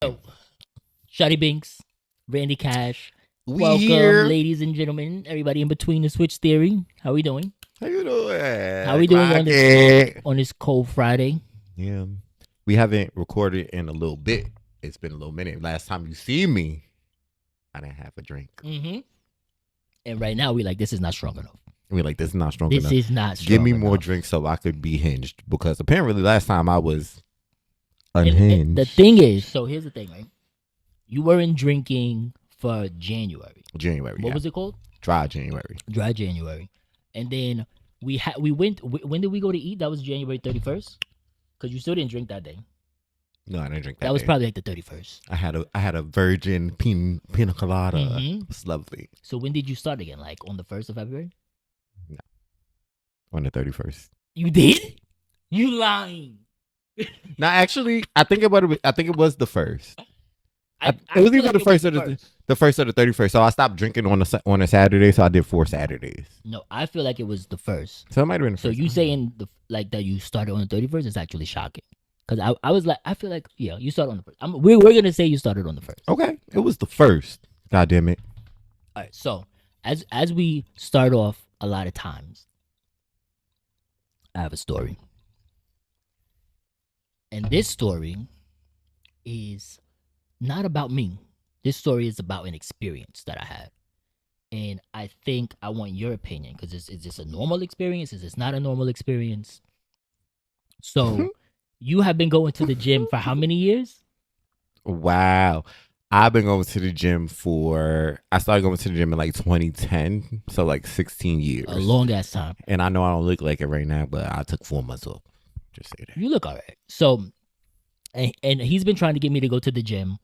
So, Shotty Binks, Randy Cash. We Welcome, here. ladies and gentlemen, everybody in between the Switch Theory. How we doing? How you doing? How we doing on Clock it. on this cold Friday? Yeah. We haven't recorded in a little bit. It's been a little minute. Last time you see me, I didn't have a drink. Mm-hmm. And right now, we like, this is not strong enough. We're like, this is not strong This enough. is not strong Give me more enough. drinks so I could be hinged. Because apparently last time I was And unhinged. the thing is, so here's the thing, right? You weren't drinking for January. January. What was it called? Dry January. Dry January. And then we went, when did we go to eat? That was January 31st? Because you still didn't drink that day. No, I didn't drink that. That was day. probably like the 31st. I had a virgin pina colada. Mhm. It's lovely. So when did you start again? Like on the 1st of February? On the 31st. You did? You lying. No, actually, I think it was the first. It was feel either like the it first was or the first or the 31st. So I stopped drinking on a Saturday. So I did 4 Saturdays. No, I feel like it was the first. So it might have been the So first. you saying that you started on the 31st is actually shocking. Because I was like, I feel like, yeah, you started on the first. We're going to say you started on the first. Okay, it was the first. God damn it. All right. So as we start off a lot of times, I have a story. And this story is not about me. This story is about an experience that I had. And I think I want your opinion because is this a normal experience? Is this not a normal experience? So you have been going to the gym for how many years? Wow. I've been going to the gym I started going to the gym in like 2010. So like 16 years. A long ass time. And I know I don't look like it right now, but I took 4 months off. Just say that. You look all right. So, and he's been trying to get me to go to the gym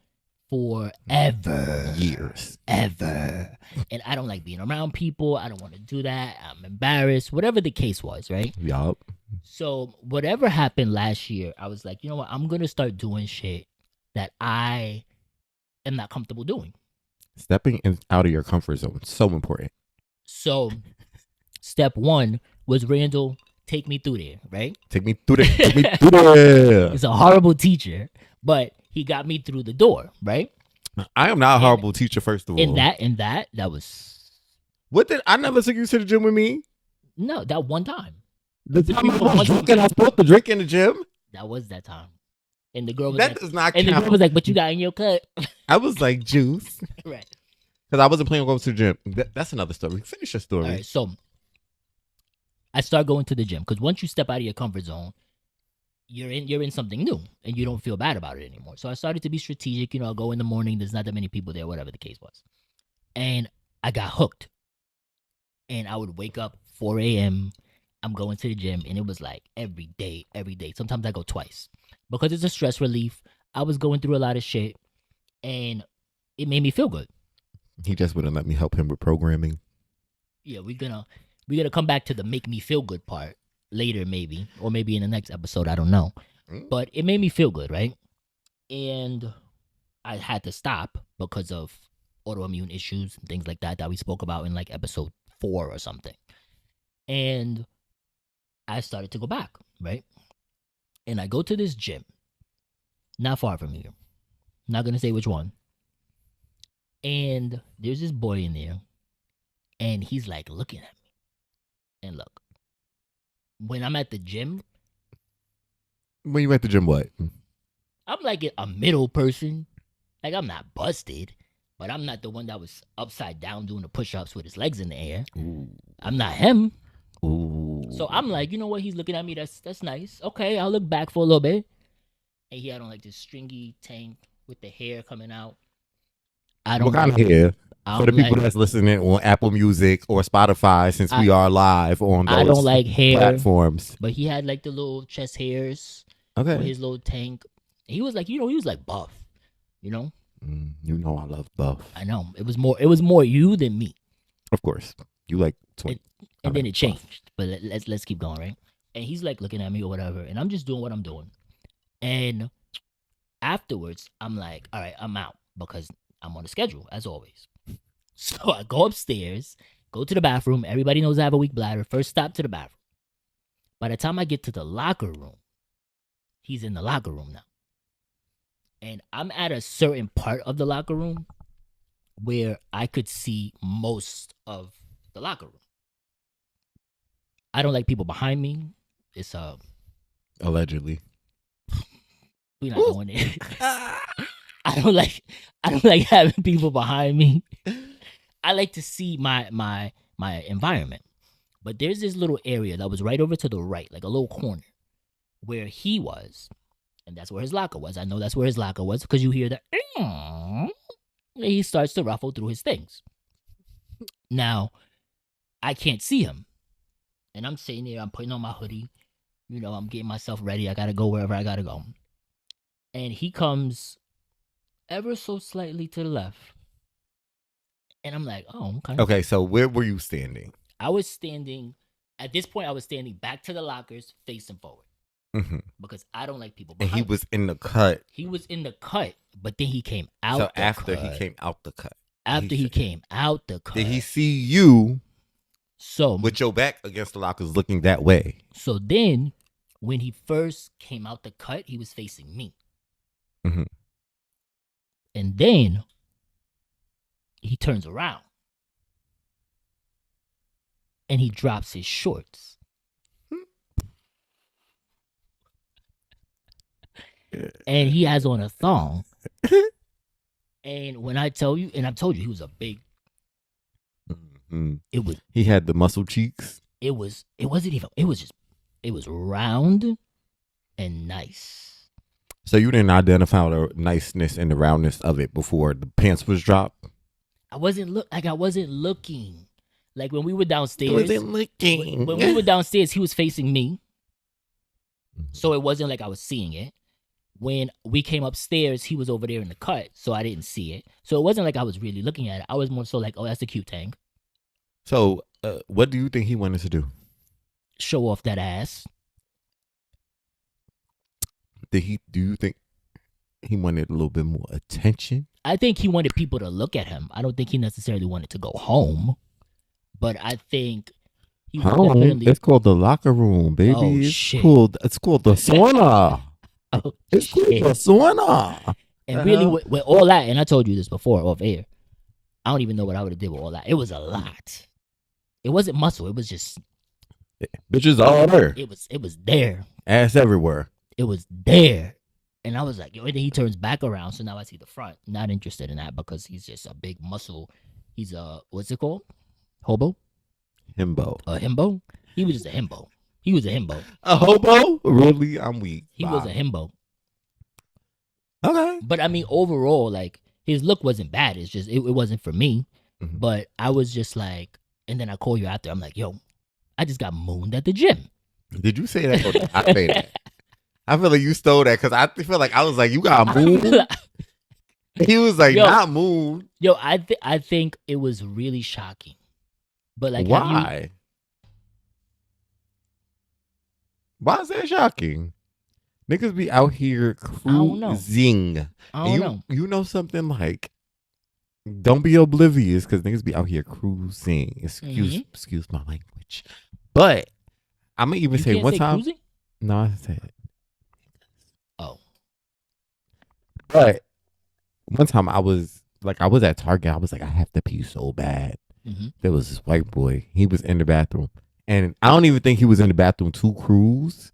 forever. Years. Ever. And I don't like being around people. I don't want to do that. I'm embarrassed. Whatever the case was, right? Yup. So whatever happened last year, I was like, you know what? I'm going to start doing shit that I am not comfortable doing. Stepping out of your comfort zone. So important. So step one was Randall, take me through there, right? Take me through there. He's a horrible teacher, but he got me through the door, right? I am not a horrible teacher, first of all. And that was... What did I never took you to the gym with me? No, that one time. The time I was drinking, I was supposed to drink in the gym? That was that time. And the girl was That like, does not and the girl count. was like, but you got in your cut. I was like, juice. Right. Because I wasn't planning on going to the gym. That's another story. Finish your story. All right, so I start going to the gym because once you step out of your comfort zone, you're in something new and you don't feel bad about it anymore. So I started to be strategic. You know, I'll go in the morning. There's not that many people there, whatever the case was. And I got hooked. And I would wake up 4 a.m. I'm going to the gym, and it was like every day. Sometimes I go twice because it's a stress relief. I was going through a lot of shit, and it made me feel good. He just wouldn't let me help him with programming. Yeah, we're gonna come back to the make me feel good part later, maybe, or maybe in the next episode. I don't know, but it made me feel good, right? And I had to stop because of autoimmune issues and things like that we spoke about in like episode 4 or something. And I started to go back, right? And I go to this gym, not far from here. Not gonna say which one. And there's this boy in there, and he's like looking at me. And look, when I'm at the gym, When you at the gym, what? I'm like a middle person. Like, I'm not busted, but I'm not the one that was upside down doing the push-ups with his legs in the air. Ooh. I'm not him. Ooh. So I'm like, you know what? He's looking at me. That's nice. Okay, I'll look back for a little bit. And he had on like this stringy tank with the hair coming out. I don't What kind of like- hair? I For the don't people like- that's listening on Apple Music or Spotify, since we are live on those I don't like hair. platforms. But he had like the little chest hairs with Okay. his little tank. He was like, he was like buff. You know? You know I love buff. I know. It was more you than me. Of course. You like 20. And then it buff. changed. But let's keep going, right? And he's like looking at me or whatever, and I'm just doing what I'm doing. And afterwards, I'm like, all right, I'm out because I'm on a schedule as always. So I go upstairs, go to the bathroom. Everybody knows I have a weak bladder. First stop to the bathroom. By the time I get to the locker room, he's in the locker room now. And I'm at a certain part of the locker room where I could see most of the locker room. I don't like people behind me. It's Allegedly. we're not going there. I don't like having people behind me. I like to see my environment. But there's this little area that was right over to the right, like a little corner, where he was, and that's where his locker was. I know that's where his locker was because you hear that. He starts to ruffle through his things. Now, I can't see him, and I'm sitting there. I'm putting on my hoodie. You know, I'm getting myself ready. I gotta go wherever I gotta go, and he comes ever so slightly to the left, and I'm like, oh, okay. Okay, so where were you standing? I was standing. At this point, I was standing back to the lockers, facing forward. Mm-hmm. Because I don't like people And behind he was in the cut. He was in the cut, but then he came out So the after cut. he came out the cut. After he came out the cut. Did he see you so with your back against the lockers looking that way? So then, when he first came out the cut, he was facing me. Mm-hmm. And then, he turns around. And he drops his shorts. And he has on a thong. And when I tell you, and I've told you, he was a big. Mm-hmm. It was. He had the muscle cheeks. It wasn't even. It was just. It was round and nice. So you didn't identify the niceness and the roundness of it before the pants was dropped. I wasn't looking. Like when we were downstairs. Wasn't looking. When we were downstairs, he was facing me. So it wasn't like I was seeing it. When we came upstairs, he was over there in the cut, so I didn't see it. So it wasn't like I was really looking at it. I was more so like, oh, that's a cute tank. So what do you think he wanted to do? Show off that ass. Do you think he wanted a little bit more attention? I think he wanted people to look at him. I don't think he necessarily wanted to go home. But I think he was definitely... It's called the locker room, baby. Oh, it's shit. It's called the sauna. Oh, it's called the sauna. And really, with all that, and I told you this before off air, I don't even know what I would have did with all that. It was a lot. It wasn't muscle. It was just... Bitches all there. It was there. Ass everywhere. It was there. And I was like, yo, and then he turns back around. So now I see the front. Not interested in that because he's just a big muscle. He's a, what's it called? Hobo? Himbo. A himbo? He was just a himbo. He was a himbo. A hobo? Really? I'm weak. He was a himbo. Okay. But I mean, overall, like, his look wasn't bad. It's just, it wasn't for me. Mm-hmm. But I was just like, and then I call you after. I'm like, yo, I just got mooned at the gym. Did you say that? Or did I say that? I feel like you stole that because I feel like I was like, you got mooned. He was like, yo, not mooned. Yo, I think it was really shocking. But like, why? Why is that shocking? Niggas be out here cruising. I don't know. You know something like, don't be oblivious because niggas be out here cruising. Excuse my language. But I'm going to even say one time. Cruising? No, I said it. Oh. But one time I was at Target. I was like, I have to pee so bad. Mm-hmm. There was this white boy. He was in the bathroom. And I don't even think he was in the bathroom to cruise.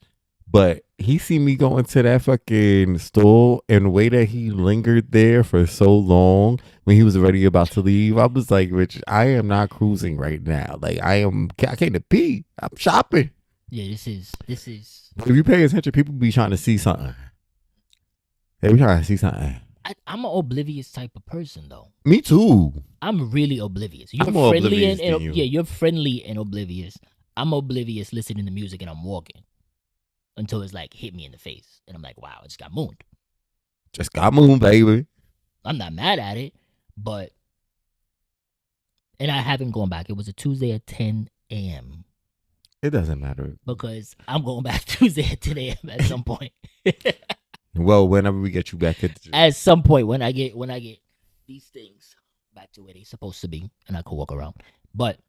But he see me go into that fucking store, and the way that he lingered there for so long when he was already about to leave, I was like, Rich, I am not cruising right now. Like, I came to pee. I'm shopping. Yeah, this is. If you pay attention, people be trying to see something. They be trying to see something. I'm an oblivious type of person, though. Me too. I'm really oblivious. You're friendly you're friendly and oblivious. I'm oblivious listening to music and I'm walking until it's like hit me in the face. And I'm like, wow, I just got mooned. Just got mooned, baby. I'm not mad at it, but... And I haven't gone back. It was a Tuesday at 10 a.m. It doesn't matter. Because I'm going back Tuesday at 10 a.m. at some point. Well, whenever we get you back at some point when I get these things back to where they're supposed to be and I can walk around. But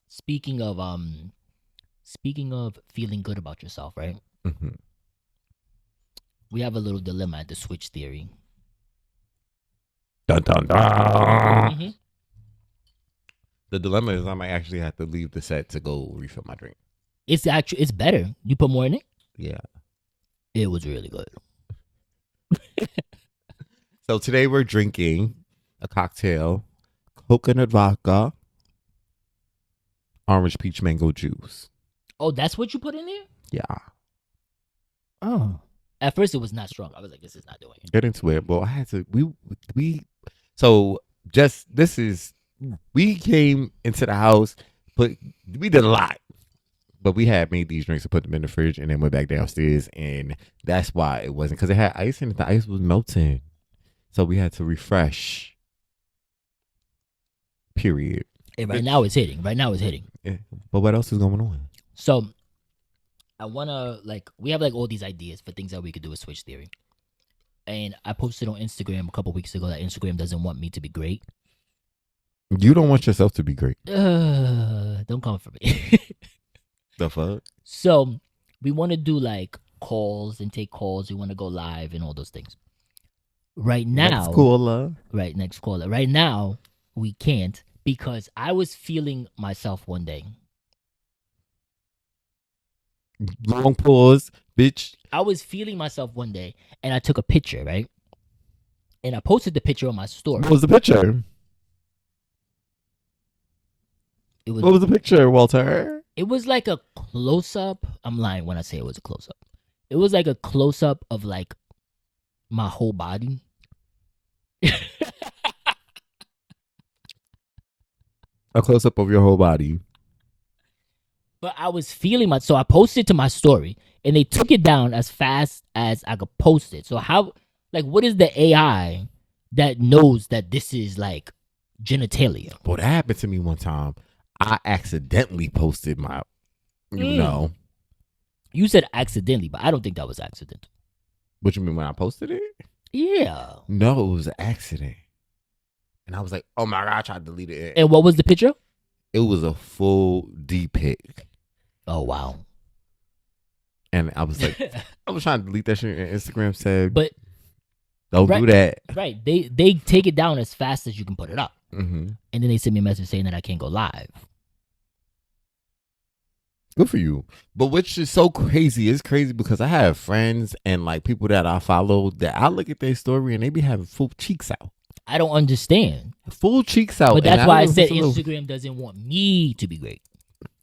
speaking of feeling good about yourself, right? Mm-hmm. We have a little dilemma at the switch theory. Dun dun dun. Mm-hmm. The dilemma is I might actually have to leave the set to go refill my drink. It's better. You put more in it. Yeah. It was really good. So today we're drinking a cocktail, coconut vodka, orange peach mango juice. Oh, that's what you put in there? Yeah. Oh. At first, it was not strong. I was like, this is not doing it. Get into it. Well, I had to. So just this is. We came into the house, but we did a lot. But we had made these drinks and put them in the fridge, and then went back downstairs, and that's why it wasn't, because it had ice in it. The ice was melting, so we had to refresh. Period. And right now it's hitting. Yeah. But what else is going on? So I wanna we have all these ideas for things that we could do with Switch Theory. And I posted on Instagram a couple weeks ago that Instagram doesn't want me to be great. You don't want yourself to be great. Don't come for me. The fuck? So we want to do calls and take calls. We want to go live and all those things. Right now, Next caller. Right, next caller. Right now, we can't because I was feeling myself one day. Long pause, bitch. I was feeling myself one day, and I took a picture, right? And I posted the picture on my story. What was the picture? What was the picture, Walter? It was like a close-up. I'm lying when I say it was a close-up. It was like a close-up of my whole body. A close-up of your whole body. But I was feeling so I posted to my story, and they took it down as fast as I could post it. So how, what is the AI that knows that this is genitalia? Well, that happened to me one time. I accidentally posted my, know. You said accidentally, but I don't think that was accidental. What you mean when I posted it? Yeah. No, it was an accident. And I was like, oh my God, I tried to delete it. And what was the picture? It was a full D pic. Oh, wow. And I was like, I was trying to delete that shit, and Instagram said, but don't do that. Right. They take it down as fast as you can put it up. Mm-hmm. And then they send me a message saying that I can't go live. Good for you. But which is so crazy. It's crazy because I have friends and people that I follow that I look at their story and they be having full cheeks out. I don't understand. Full cheeks out. But that's why I said Instagram doesn't want me to be great.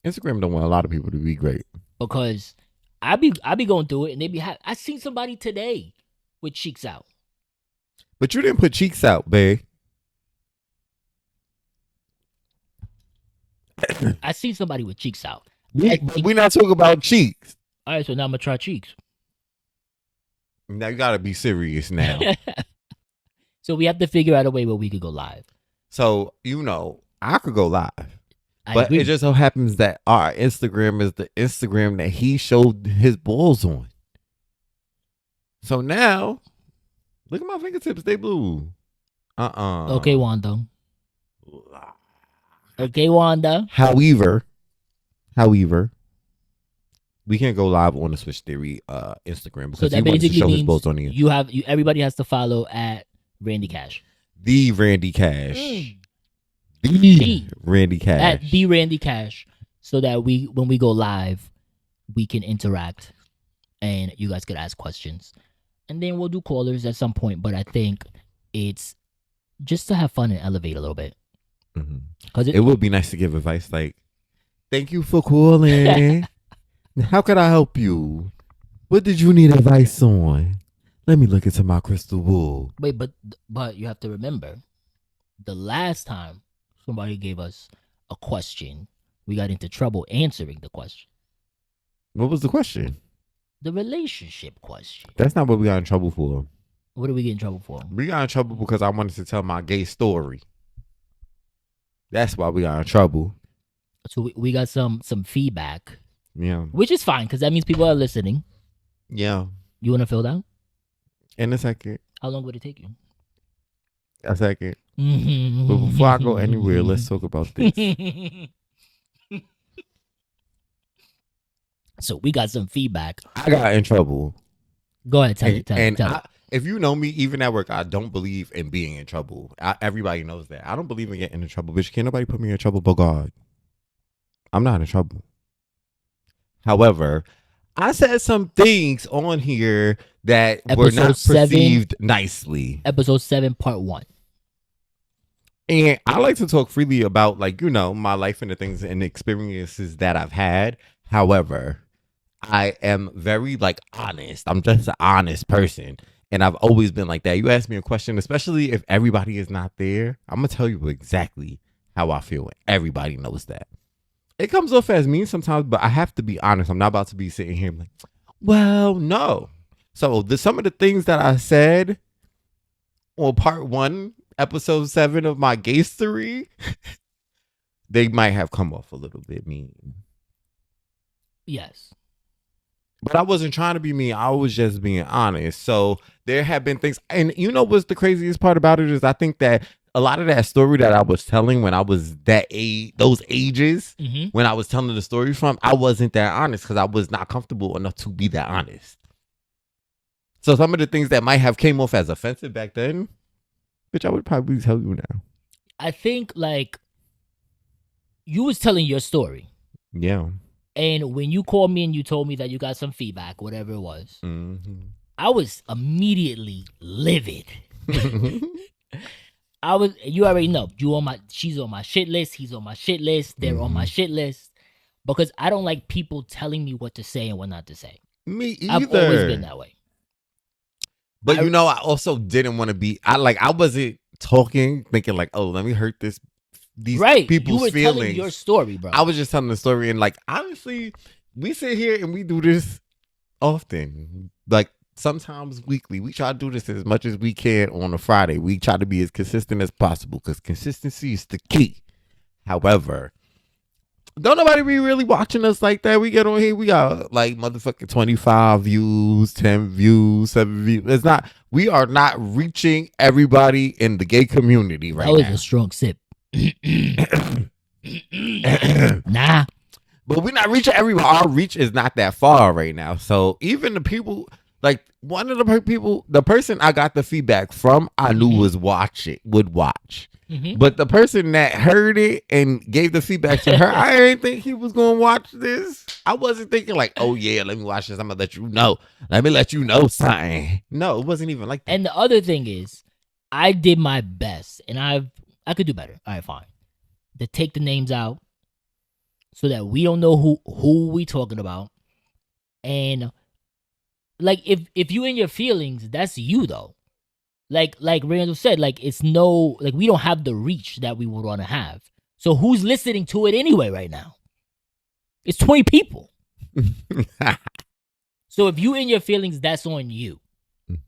Instagram don't want a lot of people to be great. Because I be going through it and they be I seen somebody today with cheeks out. But you didn't put cheeks out, babe. I seen somebody with cheeks out. We're not talking about cheeks. All right, so now I'm going to try cheeks. Now you got to be serious now. So we have to figure out a way where we could go live. So, I could go live. But agree. It just so happens that our Instagram is the Instagram that he showed his balls on. So now, look at my fingertips. They blue. Okay, Wanda. Okay, Wanda. However, we can't go live on the Switch Theory Instagram because he wants to show his balls on here. Everybody has to follow at Randy Cash. The Randy Cash. The Randy Cash. At the Randy Cash. So that when we go live, we can interact and you guys could ask questions. And then we'll do callers at some point. But I think it's just to have fun and elevate a little bit. Mm-hmm. It would be nice to give advice thank you for calling. How could I help you? What did you need advice on? Let me look into my crystal ball. Wait, but you have to remember, the last time somebody gave us a question, we got into trouble answering the question. What was the question? The relationship question. That's not what we got in trouble for. What did we get in trouble for? We got in trouble because I wanted to tell my gay story. That's why we got in trouble. So we got some feedback. Yeah. Which is fine because that means people are listening. Yeah. You want to fill down? In a second. How long would it take you? A second. But before I go anywhere, let's talk about this. So we got some feedback. I got in trouble. Go ahead, tell it. If you know me, even at work, I don't believe in being in trouble. Everybody knows that. I don't believe in getting in trouble, bitch. Can't nobody put me in trouble but God. I'm not in trouble. However, I said some things on here that were not perceived nicely. Episode 7, part 1. And I like to talk freely about, like, you know, my life and the things and experiences that I've had. However, I am very, like, honest. I'm just an honest person. And I've always been like that. You ask me a question, especially if everybody is not there, I'm going to tell you exactly how I feel. Everybody knows that. It comes off as mean sometimes, but I have to be honest. I'm not about to be sitting here like, well, no. So some of the things that I said on part 1, episode 7 of my gay story, they might have come off a little bit mean. Yes. But I wasn't trying to be mean. I was just being honest. So there have been things. And you know what's the craziest part about it is I think that a lot of that story that I was telling when I was that age, those ages, when I was telling the story from, I wasn't that honest because I was not comfortable enough to be that honest. So some of the things that might have came off as offensive back then, which I would probably tell you now. I think, like, you was telling your story. Yeah. And when you called me and you told me that you got some feedback, whatever it was, I was immediately livid. You already know, she's on my shit list, he's on my shit list, they're on my shit list. Because I don't like people telling me what to say and what not to say. Me either. I've always been that way. But you know, I also didn't want to be, I wasn't talking, thinking like, oh, let me hurt these people's feelings. You were telling your story, bro. I was just telling the story, and like, honestly, we sit here and we do this often. Like, sometimes weekly. We try to do this as much as we can on a Friday. We try to be as consistent as possible because consistency is the key. However, don't nobody be really watching us like that. We get on here, we got like motherfucking 25 views, 10 views, 7 views. We are not reaching everybody in the gay community right now. That was a strong sip. Nah. But we're not reaching everyone. Our reach is not that far right now. So even the people, like one of the people, the person I got the feedback from, I knew would watch. But the person that heard it and gave the feedback to her, I didn't think he was going to watch this. I wasn't thinking like, oh yeah, let me watch this. I'm going to let you know. Let me let you know something. No, it wasn't even like that. And the other thing is, I did my best, and I could do better. All right, fine. To take the names out so that we don't know who we talking about. And like, if you in your feelings, that's you though. Like Randall said, like, it's no, like, we don't have the reach that we would want to have. So who's listening to it anyway right now? It's 20 people. So if you in your feelings, that's on you.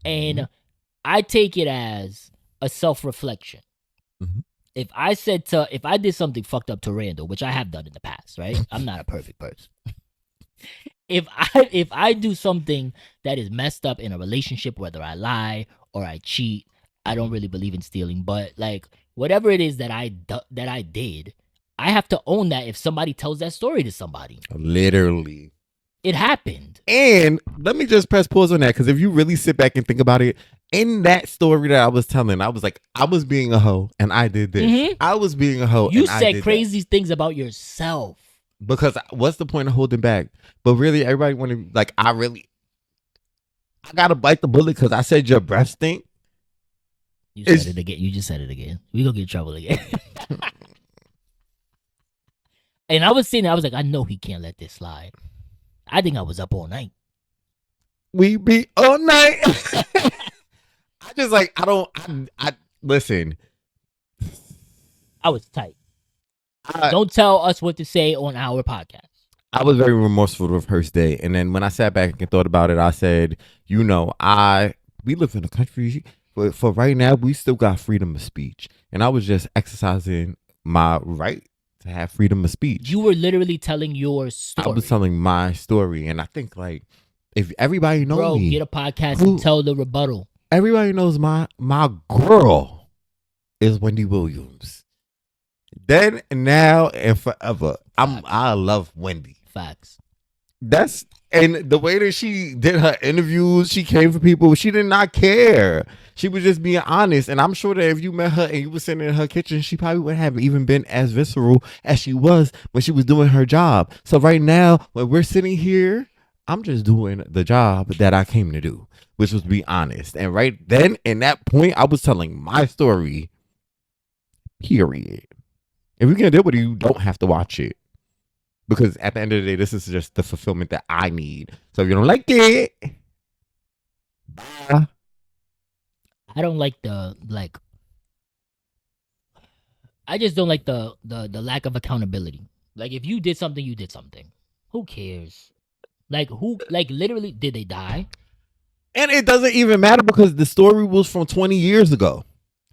And I take it as a self-reflection. If I did something fucked up to Randall, which I have done in the past, right? I'm not a perfect person. If I do something that is messed up in a relationship, whether I lie or I cheat, I don't really believe in stealing, but like whatever it is that I did, I have to own that if somebody tells that story to somebody. Literally. It happened. And let me just press pause on that, because if you really sit back and think about it, in that story that I was telling, I was like, I was being a hoe and I did this. I was being a hoe. You said crazy things about yourself. Because what's the point of holding back? But really, everybody wanted, like, I gotta bite the bullet because I said your breath stink. You said it again. You just said it again. We gonna get in trouble again. And I was sitting there, I was like, I know he can't let this slide. I think I was up all night. We be all night. I just like, I listen. I was tight. Don't tell us what to say on our podcast. I was very remorseful the first day. And then when I sat back and thought about it, I said, you know, we live in a country, but for right now, we still got freedom of speech. And I was just exercising my right to have freedom of speech. You were literally telling your story. I was telling my story. And I think, like, if everybody knows me. Get a podcast and tell the rebuttal. Everybody knows my girl is Wendy Williams. Then, now, and forever. I love Wendy. Facts. And the way that she did her interviews, she came for people. She did not care. She was just being honest. And I'm sure that if you met her and you were sitting in her kitchen, she probably wouldn't have even been as visceral as she was when she was doing her job. So right now, when we're sitting here, I'm just doing the job that I came to do, which was be honest. And right then, in that point, I was telling my story. Period. If you can't deal with it, you don't have to watch it. Because at the end of the day, this is just the fulfillment that I need. So if you don't like it, bye. I don't like I just don't like the lack of accountability. Like, if you did something, you did something. Who cares? Like, literally, did they die? And it doesn't even matter because the story was from 20 years ago.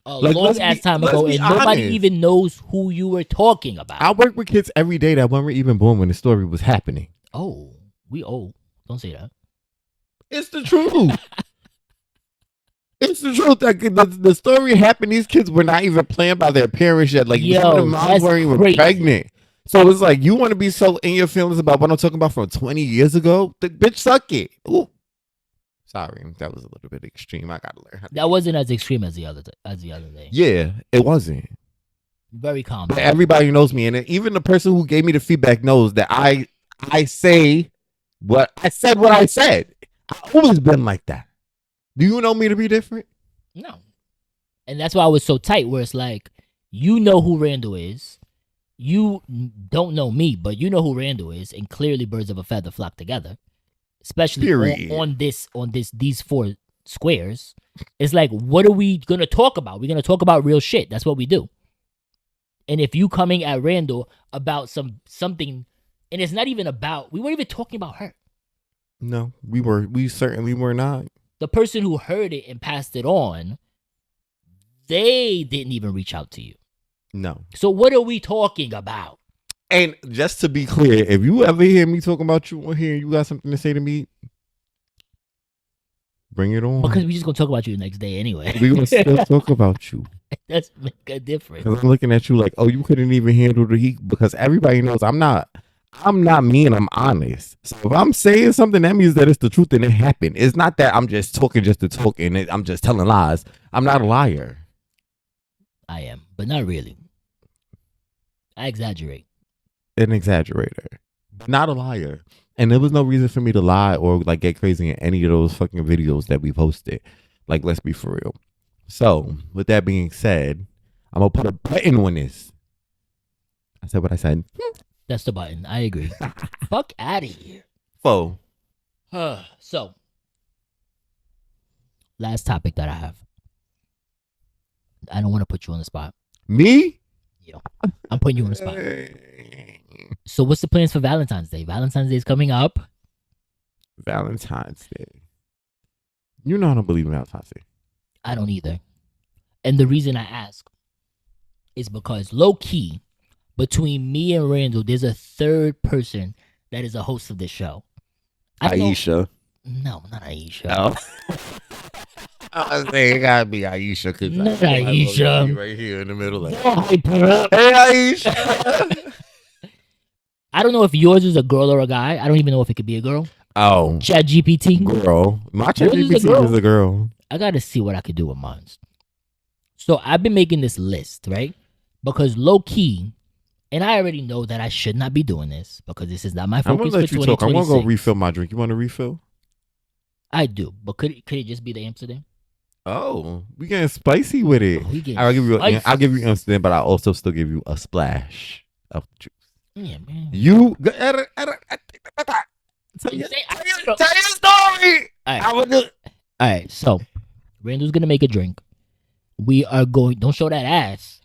A long ass time ago, and nobody even knows who you were talking about. I work with kids every day that weren't even born when the story was happening. Oh, we old. Don't say that. It's the truth. It's the truth. That the story happened. These kids were not even planned by their parents yet. Like, some of the moms weren't even pregnant. So it's like, you want to be so in your feelings about what I'm talking about from 20 years ago? The bitch, suck it. Ooh. Sorry, that was a little bit extreme. I gotta learn. That wasn't as extreme as the other day. Yeah, it wasn't. Very calm. But everybody knows me, and even the person who gave me the feedback knows that I say what I said. What I said. I've always been like that. Do you know me to be different? No. And that's why I was so tight. Where it's like, you know who Randall is. You don't know me, but you know who Randall is, and clearly birds of a feather flock together. Especially on these 4 squares. It's like, what are we gonna talk about? We're gonna talk about real shit. That's what we do. And if you coming at Randall about something, and it's not even about, we weren't even talking about her. No, we certainly were not. The person who heard it and passed it on, they didn't even reach out to you. No. So what are we talking about? And just to be clear, if you ever hear me talking about you on here, you got something to say to me, bring it on. Because we just gonna talk about you the next day anyway. We gonna still talk about you. That's make a difference. Because I'm looking at you like, oh, you couldn't even handle the heat. Because everybody knows I'm not mean. I'm honest. So if I'm saying something, that means that it's the truth and it happened. It's not that I'm just talking just to talk and I'm just telling lies. I'm not a liar. I am, but not really. I exaggerate. An exaggerator, not a liar. And there was no reason for me to lie or like get crazy in any of those fucking videos that we posted. Like, let's be for real. So with that being said, I'm gonna put a button on this. I said what I said. That's the button. I agree. Fuck out of here. Foe. So, last topic that I have. I don't want to put you on the spot. Me? Yeah, I'm putting you on the spot. So what's the plans for Valentine's Day? Valentine's Day is coming up. Valentine's Day. You know I don't believe in Valentine's Day. I don't either. And the reason I ask is because low key, between me and Randall, there's a third person that is a host of this show. Aisha. No, not Aisha. No. I was saying it gotta be Aisha. Not Aisha. Right here in the middle. Like, Hey, Aisha. I don't know if yours is a girl or a guy. I don't even know if it could be a girl. Oh. ChatGPT. Girl. My ChatGPT is a girl. I gotta see what I could do with mine. So I've been making this list, right? Because low key, and I already know that I should not be doing this because this is not my focus. I'm gonna let you talk. I want to go refill my drink. You want to refill? I do, but could it just be the Amsterdam? Oh, we getting spicy with it. I'll give you Amsterdam, but I'll also still give you a splash of the juice. Yeah, man. You tell your story. All right, so Randall's gonna make a drink. We are going. Don't show that ass.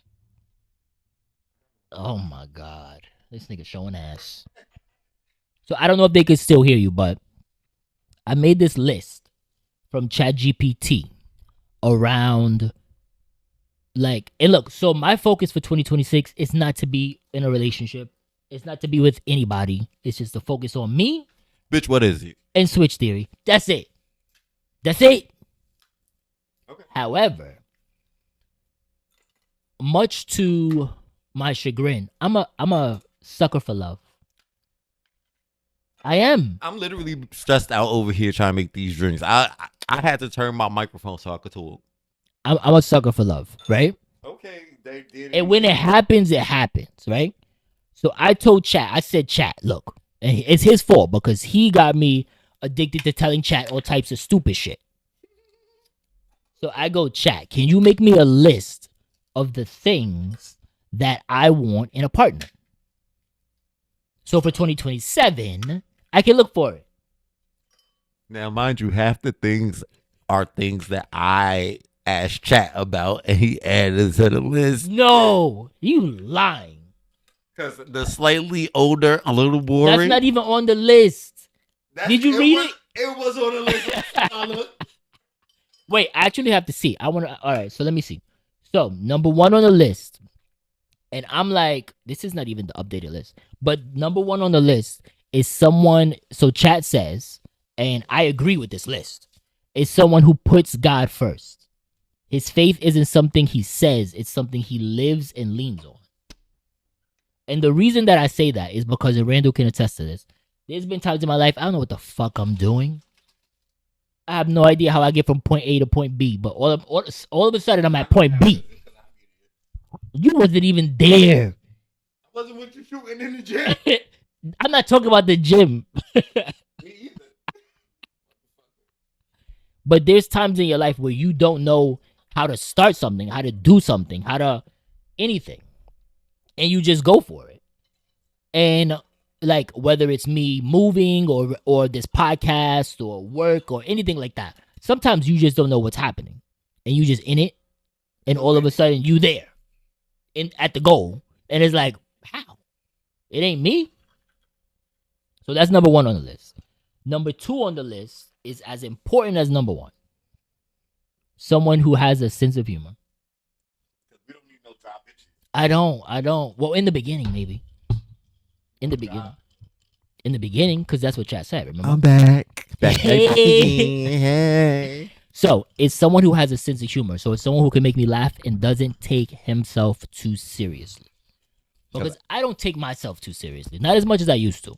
Oh my god, this nigga showing ass. So I don't know if they can still hear you, but I made this list from ChatGPT around like, and look, so my focus for 2026 is not to be in a relationship. It's not to be with anybody. It's just to focus on me. Bitch, what is it? And Switch Theory. That's it. That's it. Okay. However, much to my chagrin, I'm a sucker for love. I am. I'm literally stressed out over here trying to make these drinks. I had to turn my microphone so I could talk. I'm a sucker for love, right? Okay, And when it happens, right? So I told Chat, I said, Chat, look, and it's his fault because he got me addicted to telling Chat all types of stupid shit. So I go, Chat, can you make me a list of the things that I want in a partner? So for 2027, I can look for it. Now, mind you, half the things are things that I asked Chat about, and he added to the list. No, you lying. Because the slightly older, a little boring. That's not even on the list. Did you read it? It was on the list. Wait, I actually have to see. All right, so let me see. So, number 1 on the list, and I'm like, this is not even the updated list, but number 1 on the list is someone, so Chat says, and I agree with this list, is someone who puts God first. His faith isn't something he says, it's something he lives and leans on. And the reason that I say that is because, and Randall can attest to this, there's been times in my life, I don't know what the fuck I'm doing. I have no idea how I get from point A to point B, but all of a sudden I'm at point B. You wasn't even there. I wasn't with you shooting in the gym. I'm not talking about the gym. Me either. But there's times in your life where you don't know how to start something, how to do something, how to anything. And you just go for it. And like whether it's me moving or this podcast or work or anything like that, sometimes you just don't know what's happening. And you just in it, and all of a sudden you there. At the goal. And it's like, how? It ain't me. So that's number 1 on the list. Number 2 on the list is as important as number 1. Someone who has a sense of humor. We don't need no top bitches. I don't. Well, in the beginning, maybe. In the beginning, because that's what Chat said, remember? I'm back. Hey. So, it's someone who has a sense of humor. So, it's someone who can make me laugh and doesn't take himself too seriously. Because I don't take myself too seriously. Not as much as I used to.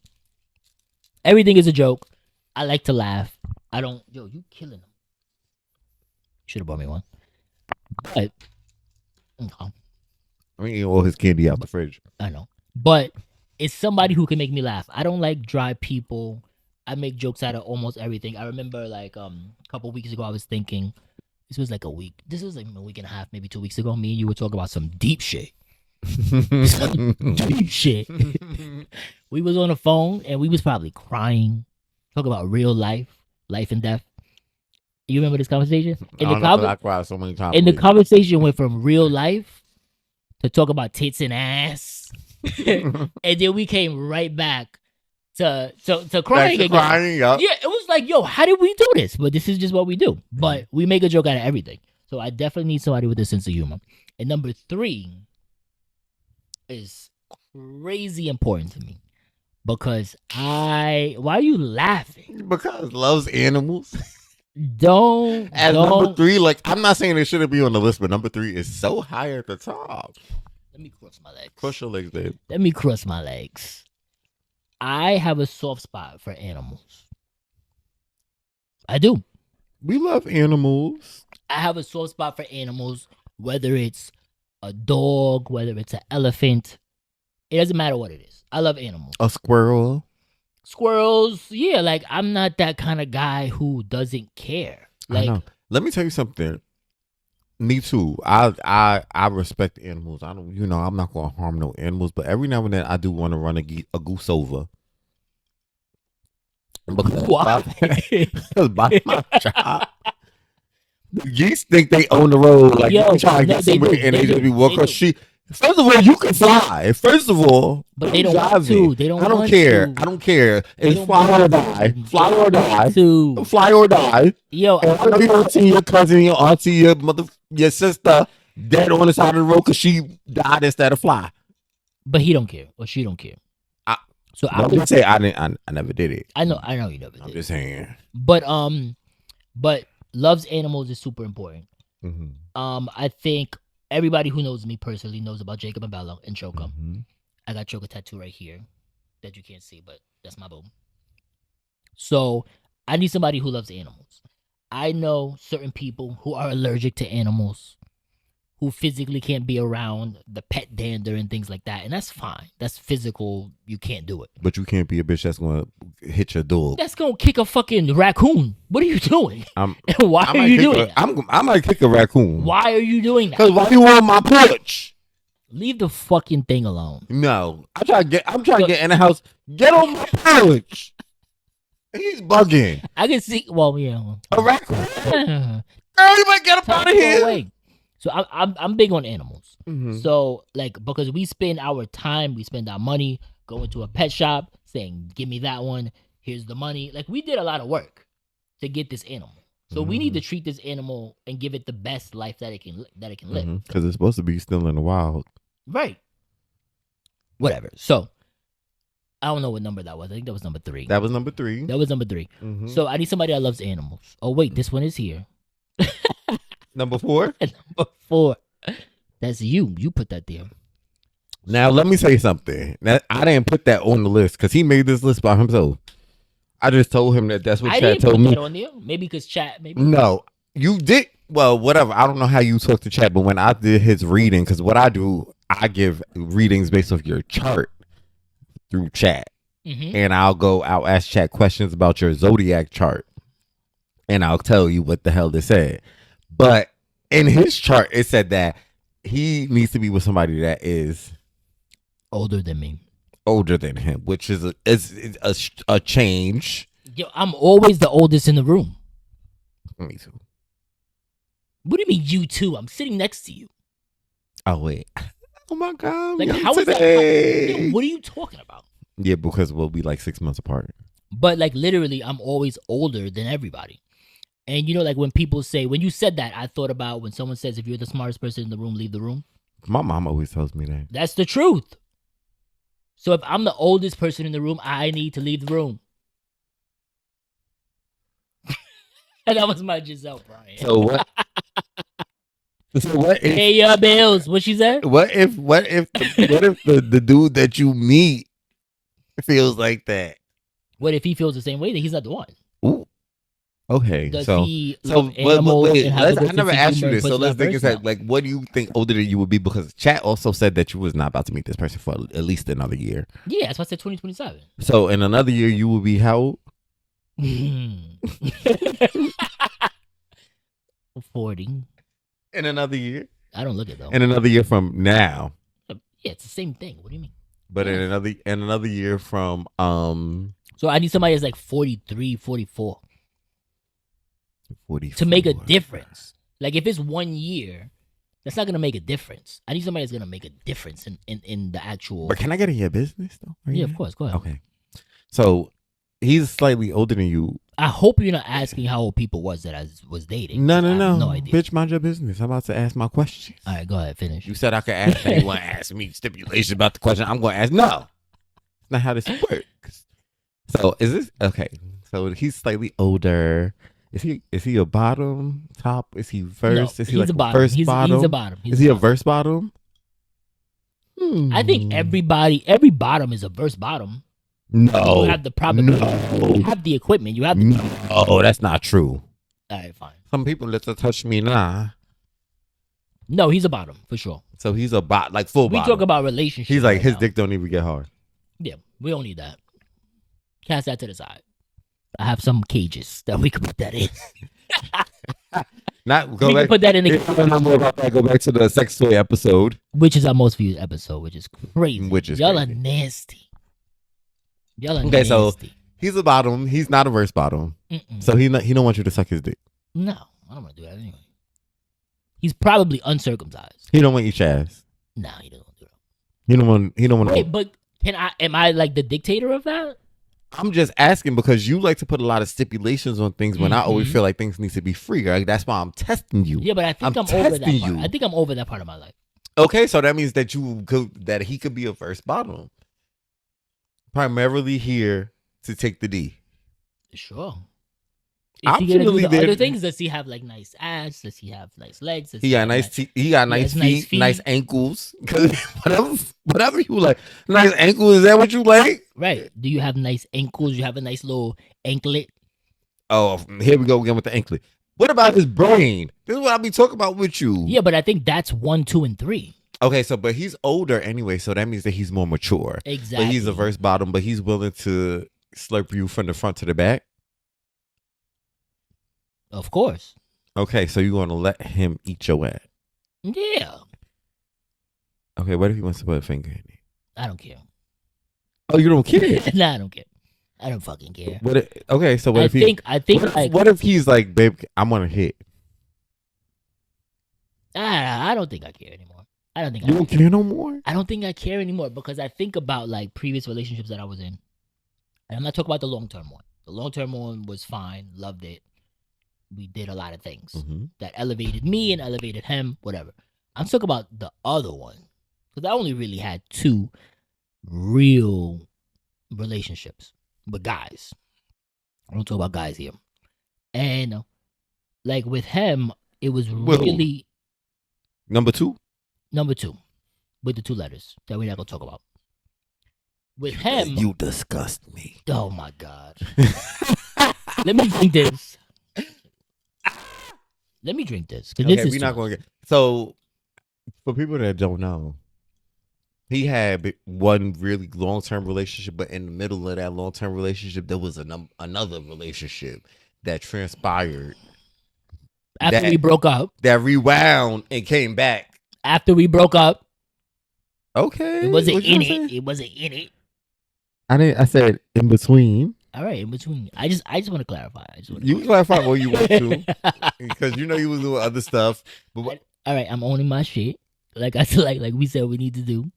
Everything is a joke. I like to laugh. I don't... Yo, you killing them. Should have bought me one. But... Okay. I mean, all his candy out the fridge. I know. But it's somebody who can make me laugh. I don't like dry people. I make jokes out of almost everything. I remember like a couple weeks ago I was thinking, this was like a week and a half, maybe 2 weeks ago, me and you were talking about some deep shit. Deep shit. We was on the phone and we was probably crying, talking about real life and death. You remember this conversation? I cried so many times. And the conversation went from real life to talk about tits and ass. And then we came right back to crying again. Yep. Yeah, it was like, yo, how did we do this? But this is just what we do. But we make a joke out of everything. So I definitely need somebody with a sense of humor. And number 3 is crazy important to me. Because why are you laughing? Because loves animals. Don't. Number 3, like, I'm not saying it shouldn't be on the list, but number 3 is so high at the top. Let me cross my legs. Cross your legs, babe. Let me cross my legs. I have a soft spot for animals. I do. We love animals. I have a soft spot for animals, whether it's a dog, whether it's an elephant. It doesn't matter what it is. I love animals. A squirrel. Squirrels, yeah. Like, I'm not that kind of guy who doesn't care. Like, I know. Let me tell you something. Me too. I respect animals. I don't. I'm not gonna harm no animals, but every now and then I do want to run a goose over. Why? Because by my job, the geese think they own the road. Like, you try to get somebody and they just be walking. First of all, you can fly. First of all, but they don't want to. They don't. I don't care. To. I don't care. It's fly or die. Fly or die. To. Fly or die. Yo, and I know you don't see your cousin, your auntie, your sister dead on the side of the road because she died instead of fly. But he don't care, or she don't care. I would say I never did it. I know you never did. I'm just saying. But loves animals is super important. Mm-hmm. I think everybody who knows me personally knows about Jacob and Bella and Choka. Mm-hmm. I got Choka tattoo right here that you can't see, but that's my boo. So I need somebody who loves animals. I know certain people who are allergic to animals, who physically can't be around the pet dander and things like that. And that's fine. That's physical. You can't do it. But you can't be a bitch that's gonna hit your dog. That's gonna kick a fucking raccoon. What are you doing? I'm, Why are you doing that? I might kick a raccoon. Why are you doing that? Because why you on my porch? Leave the fucking thing alone. No. I'm trying to get in the house. Get on my porch. He's bugging. I can see. Well, yeah. A raccoon. Girl, you might get up out of here. So I'm big on animals. Mm-hmm. So like, because we spend our time, we spend our money going to a pet shop, saying, "Give me that one. Here's the money." Like, we did a lot of work to get this animal. So we need to treat this animal and give it the best life that it can live. Because it's supposed to be still in the wild. Right. Whatever. So I don't know what number that was. I think that was number 3. That was number 3. That was number 3. Mm-hmm. So I need somebody that loves animals. Oh wait, this one is here. Number 4. Number 4. That's you. You put that there. Now let me say something. I didn't put that on the list because he made this list by himself. I just told him that's what Chat told me. On there. Maybe because Chat. Maybe no, you did. Well, whatever. I don't know how you talk to Chat, but when I did his reading, because what I do, I give readings based off your chart through Chat, and I'll ask Chat questions about your zodiac chart, and I'll tell you what the hell they said. But in his chart, it said that he needs to be with somebody that is older than me, older than him, which is a change. Yo, I'm always the oldest in the room. Me too. What do you mean you too? I'm sitting next to you. Oh wait. Oh my god. Like, how is that? Yo, what are you talking about? Yeah, because we'll be like 6 months apart. But like, literally, I'm always older than everybody. And you know, like, when people say, when you said that, I thought about when someone says, if you're the smartest person in the room, leave the room. My mom always tells me that. That's the truth. So if I'm the oldest person in the room, I need to leave the room. And that was my Giselle Bryant. So what? So what if, pay your bills? What she said? What if the dude that you meet feels like that? What if he feels the same way? That he's not the one. Ooh. Okay. Does so he love animals wait, and have I never asked you this. So let's think versa? like, what do you think older than you would be? Because Chat also said that you was not about to meet this person for at least another year. Yeah, that's why I said 2027. So in another year, you will be how old? 40. In another year? I don't look it though. In another year from now. Yeah, it's the same thing. What do you mean? But in another year from So I need somebody that's like 43, 44. 44. To make a difference. Like, if it's 1 year, that's not gonna make a difference. I need somebody that's gonna make a difference in the actual. But can I get in your business though? Right yeah, now? of course. Go ahead. Okay. So he's slightly older than you. I hope you're not asking how old people was that I was dating. No. I have no idea. Bitch, mind your business. I'm about to ask my questions. All right, go ahead, finish. You said I could ask. You want to ask me stipulations about the question? I'm going to ask. No, that's not how this works. So is this okay? So he's slightly older. Is he a bottom, top? Is he verse? No, is he he's like a bottom. verse He's bottom? a bottom. Is he a verse bottom? I think every bottom is a verse bottom. No. You have the proper. No. You have the equipment. You have. No, that's not true. All right, fine. Some people let to touch me nah. No, he's a bottom for sure. So he's a like full We bottom. talk about relationships. He's like right his now. dick don't even get hard. Yeah, we don't need that. Cast that to the side. I have some cages that we can put that in. Not go We back. can put that in the. If you want to know more about that, go back to the sex toy episode. Which is our most viewed episode, which is crazy. Which is y'all crazy. are nasty. Y'all are Okay, nasty. so he's a bottom. He's not a verse bottom. So he don't want you to suck his dick. No, I don't want to do that anyway. He's probably uncircumcised. He don't want to eat your ass. No, he doesn't do that. He don't want. Wait, but am I like the dictator of that? I'm just asking because you like to put a lot of stipulations on things when I always feel like things need to be free. Like, that's why I'm testing you. Yeah, but I think I'm over that testing part. you. I think I'm over that part of my life. Okay, so that means that he could be a verse bottom. Primarily here to take the D. Sure. Is he gonna do the Optionally, other things? Does he have like nice ass? Does he have nice legs? Does he got have nice. He got nice feet, nice ankles. Cause whatever you like, nice ankles. Is that what you like? Right. Do you have nice ankles? You have a nice little anklet. Oh, here we go again with the anklet. What about his brain? This is what I be talking about with you. Yeah, but I think that's 1, 2, and 3. Okay, so but he's older anyway, so that means that he's more mature. Exactly. But he's a verse bottom, but he's willing to slurp you from the front to the back. Of course. Okay, so you want to let him eat your ass? Yeah. Okay, what if he wants to put a finger in it? I don't care. Oh, you don't care? Nah, I don't care. I don't fucking care. Okay, so what I if think what if he's like, babe, I'm gonna hit? I don't think I care anymore. I don't think you don't care no more. I don't think I care anymore because I think about like previous relationships that I was in, and I'm not talking about the long term one. The long term one was fine, loved it. We did a lot of things that elevated me and elevated him, whatever. I'm talking about the other one because I only really had 2 real relationships with guys. I don't talk about guys here. And like with him, it was really number 2 with the 2 letters that we're not gonna talk about. With him, you disgust me. Oh my God. Let me drink this. Let me drink this. Okay, we're not going to get. So, for people that don't know, he had one really long-term relationship, but in the middle of that long-term relationship, there was another relationship that transpired. After we broke up. That rewound and came back. After we broke up. Okay. It wasn't in it. It wasn't in it. I said in between. All right, in between. I just want to clarify. You can clarify what you want to, because you know you was doing other stuff. But all right, I'm owning my shit. Like I said, like we said we need to do.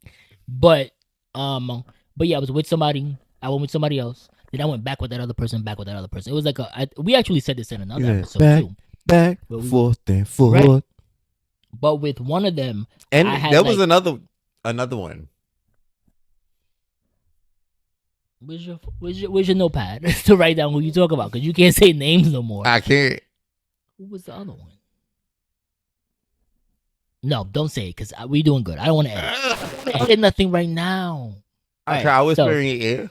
But yeah, I was with somebody. I went with somebody else. Then I went back with that other person. It was like we actually said this in another episode too. Back, forth, and forth. Right? But with one of them, and there was another one. Where's your notepad to write down who you talk about? Because you can't say names no more. I can't. Who was the other one? No, don't say it because we doing good. I don't want to edit nothing right now. Okay, I was in your ear.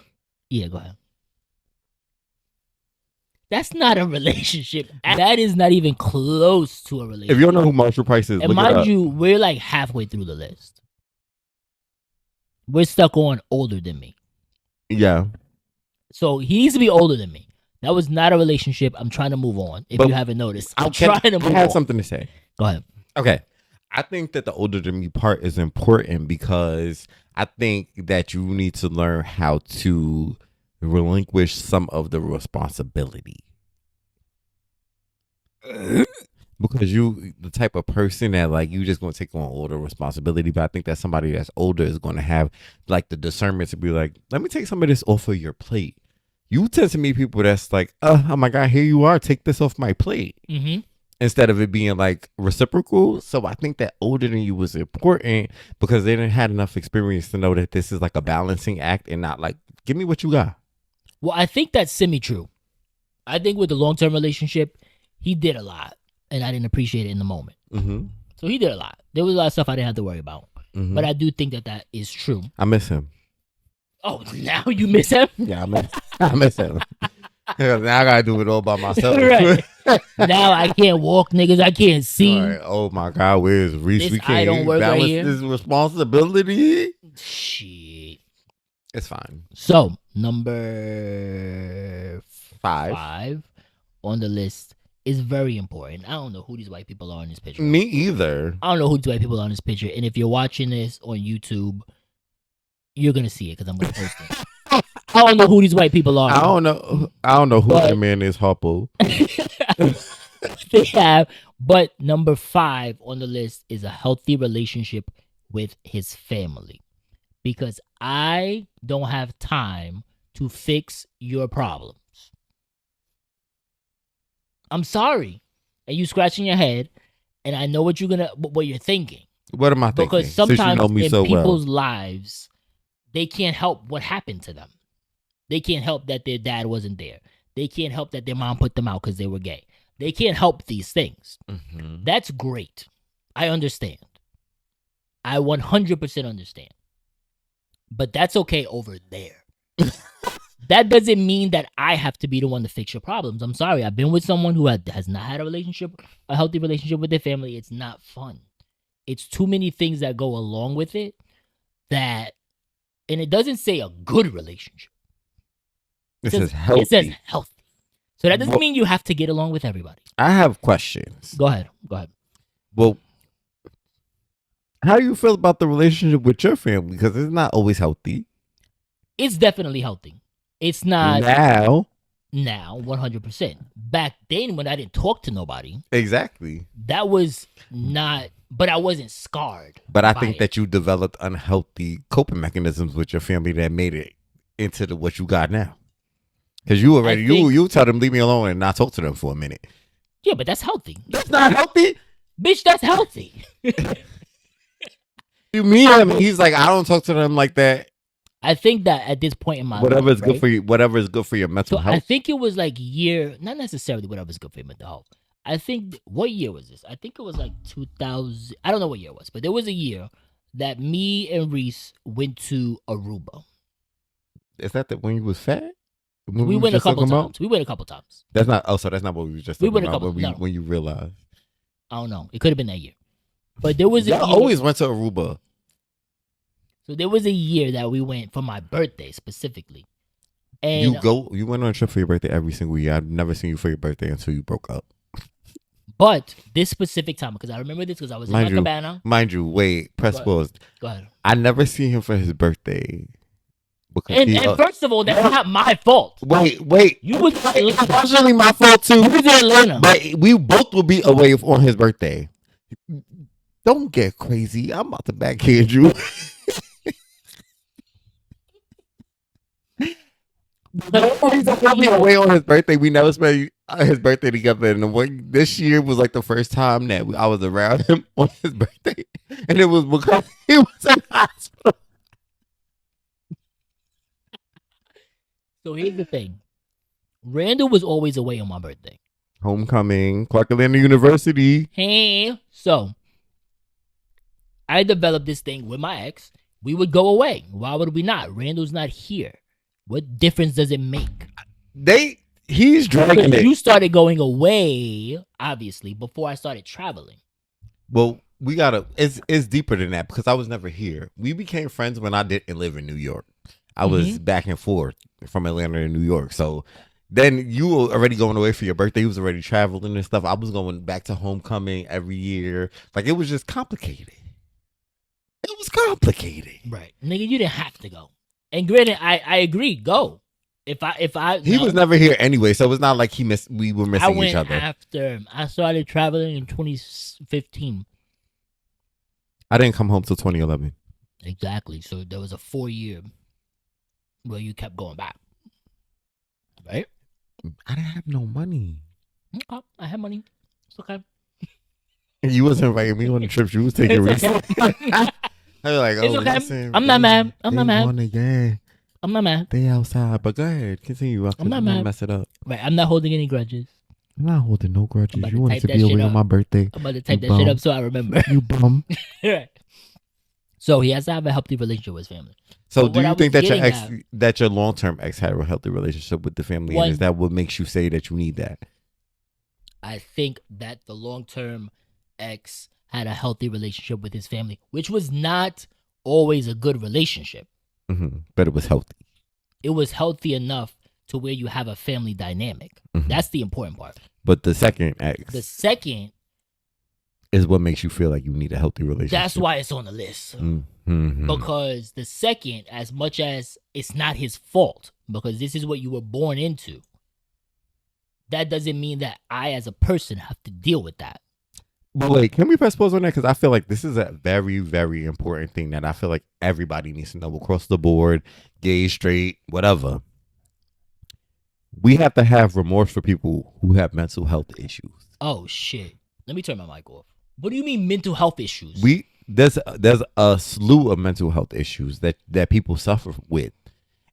Yeah, go ahead. That's not a relationship. That is not even close to a relationship. If you don't know who Marshall Price is, and mind you, we're like halfway through the list. We're stuck on older than me. Yeah. So he needs to be older than me. That was not a relationship. I'm trying to move on. If you haven't noticed, I'm trying to move on. I have something to say. Go ahead. Okay. I think that the older than me part is important because I think that you need to learn how to relinquish some of the responsibility. Because you the type of person that like you just gonna take on all the responsibility, but I think that somebody that's older is gonna have like the discernment to be like, let me take some of this off of your plate. You tend to meet people that's like, oh my God, here you are, take this off my plate. Instead of it being like reciprocal. So I think that older than you was important because they didn't have enough experience to know that this is like a balancing act and not like, give me what you got. Well, I think that's semi-true. I think with the long-term relationship, he did a lot. And I didn't appreciate it in the moment. So he did a lot. There was a lot of stuff I didn't have to worry about. But I do think that is true. I miss him. Oh, now you miss him? Yeah, I miss him. Now I gotta do it all by myself. Right. Now I can't walk, niggas. I can't see. Right. Oh my God, where's Reese? We can't don't work balance right here. this responsibility. Shit. It's fine. So number 5 on the list is very important. I don't know who these white people are in this picture. Me either. I don't know who these white people are in this picture. And if you're watching this on YouTube, you're gonna see it because I'm gonna post it. I don't know who these white people are. I don't know who the man is, Harpo. They have, but number 5 on the list is a healthy relationship with his family. Because I don't have time to fix your problems. I'm sorry. And you scratching your head, and I know what you're thinking. What am I thinking? Because sometimes you know me in so people's lives, they can't help what happened to them. They can't help that their dad wasn't there. They can't help that their mom put them out because they were gay. They can't help these things. Mm-hmm. That's great. I understand. I 100% understand. But that's okay over there. That doesn't mean that I have to be the one to fix your problems. I'm sorry. I've been with someone who has not had a healthy relationship with their family. It's not fun. It's too many things that go along with it and it doesn't say a good relationship. It says healthy. It says healthy. So that doesn't mean you have to get along with everybody. I have questions. Go ahead. Well, how do you feel about the relationship with your family? Because it's not always healthy. It's definitely healthy. It's not now 100%. Back then when I didn't talk to nobody. Exactly. That was not, but I wasn't scarred. But I think that you developed unhealthy coping mechanisms with your family that made it into what you got now. Because you already, you tell them leave me alone and not talk to them for a minute. Yeah, but that's healthy. That's not healthy? Bitch, that's healthy. You mean him? He's like, I don't talk to them like that. I think that at this point in my whatever life, is good for you, whatever is good for your mental health. I think it was like not necessarily whatever is good for your mental health. I think, what year was this? I think it was like 2000. I don't know what year it was, but there was a year that me and Reese went to Aruba. Is that when you was fat? We went a couple times. That's not. Oh, so that's not what we were just talking about. When you realized. I don't know. It could have been that year, but there was. Y'all always went to Aruba. So there was a year that we went for my birthday specifically. And you went on a trip for your birthday every single year. I've never seen you for your birthday until you broke up. But this specific time, because I remember this because I was in my cabana. Mind you, wait, press pause. Go ahead. I never see him for his birthday. And first of all, that's not my fault. Wait. You was it's partially my fault too. You was in Atlanta. But we both will be away on his birthday. Don't get crazy. I'm about to backhand you. He'll be away on his birthday. We never spent his birthday together. And this year was like the first time that I was around him on his birthday. And it was because he was in hospital. So here's the thing. Randall was always away on my birthday. Homecoming, Clark Atlanta University. Hey. So I developed this thing with my ex. We would go away. Why would we not? Randall's not here. What difference does it make? He's dragging it. You started going away, obviously, before I started traveling. Well, it's deeper than that because I was never here. We became friends when I didn't live in New York. I was back and forth from Atlanta to New York. So then you were already going away for your birthday. You was already traveling and stuff. I was going back to homecoming every year. Like, it was just complicated. It was complicated. Right. Nigga, you didn't have to go. And granted, I agree. Go. He was never here anyway, so it's not like we were missing each other. After I started traveling in 2015. I didn't come home till 2011. Exactly. So there was a 4-year where you kept going back. Right? I didn't have no money. Okay. I had money. It's okay. You wasn't inviting me on the trips. You was taking risks. I was like, it's okay. Listen, I'm not mad. I'm not mad. I'm not mad. They outside, but go ahead, continue. I'm not mad. Mess it up. Right, I'm not holding any grudges. I'm not holding no grudges. You wanted to be away on my birthday. I'm about to type that shit up so I remember. You bum. Right. So he has to have a healthy relationship with his family. So do you think that your long-term ex had a healthy relationship with the family, and is that what makes you say that you need that? I think that the long-term ex had a healthy relationship with his family, which was not always a good relationship. Mm-hmm. But it was healthy. It was healthy enough to where you have a family dynamic. Mm-hmm. That's the important part. But the second ex. The second. Is what makes you feel like you need a healthy relationship. That's why it's on the list. Mm-hmm. Because the second, as much as it's not his fault, because this is what you were born into, that doesn't mean that I as a person have to deal with that. But wait, can we press pause on that? Because I feel like this is a very, very important thing that I feel like everybody needs to know across the board, gay, straight, whatever. We have to have remorse for people who have mental health issues. Oh, shit. Let me turn my mic off. What do you mean mental health issues? There's a slew of mental health issues that people suffer with.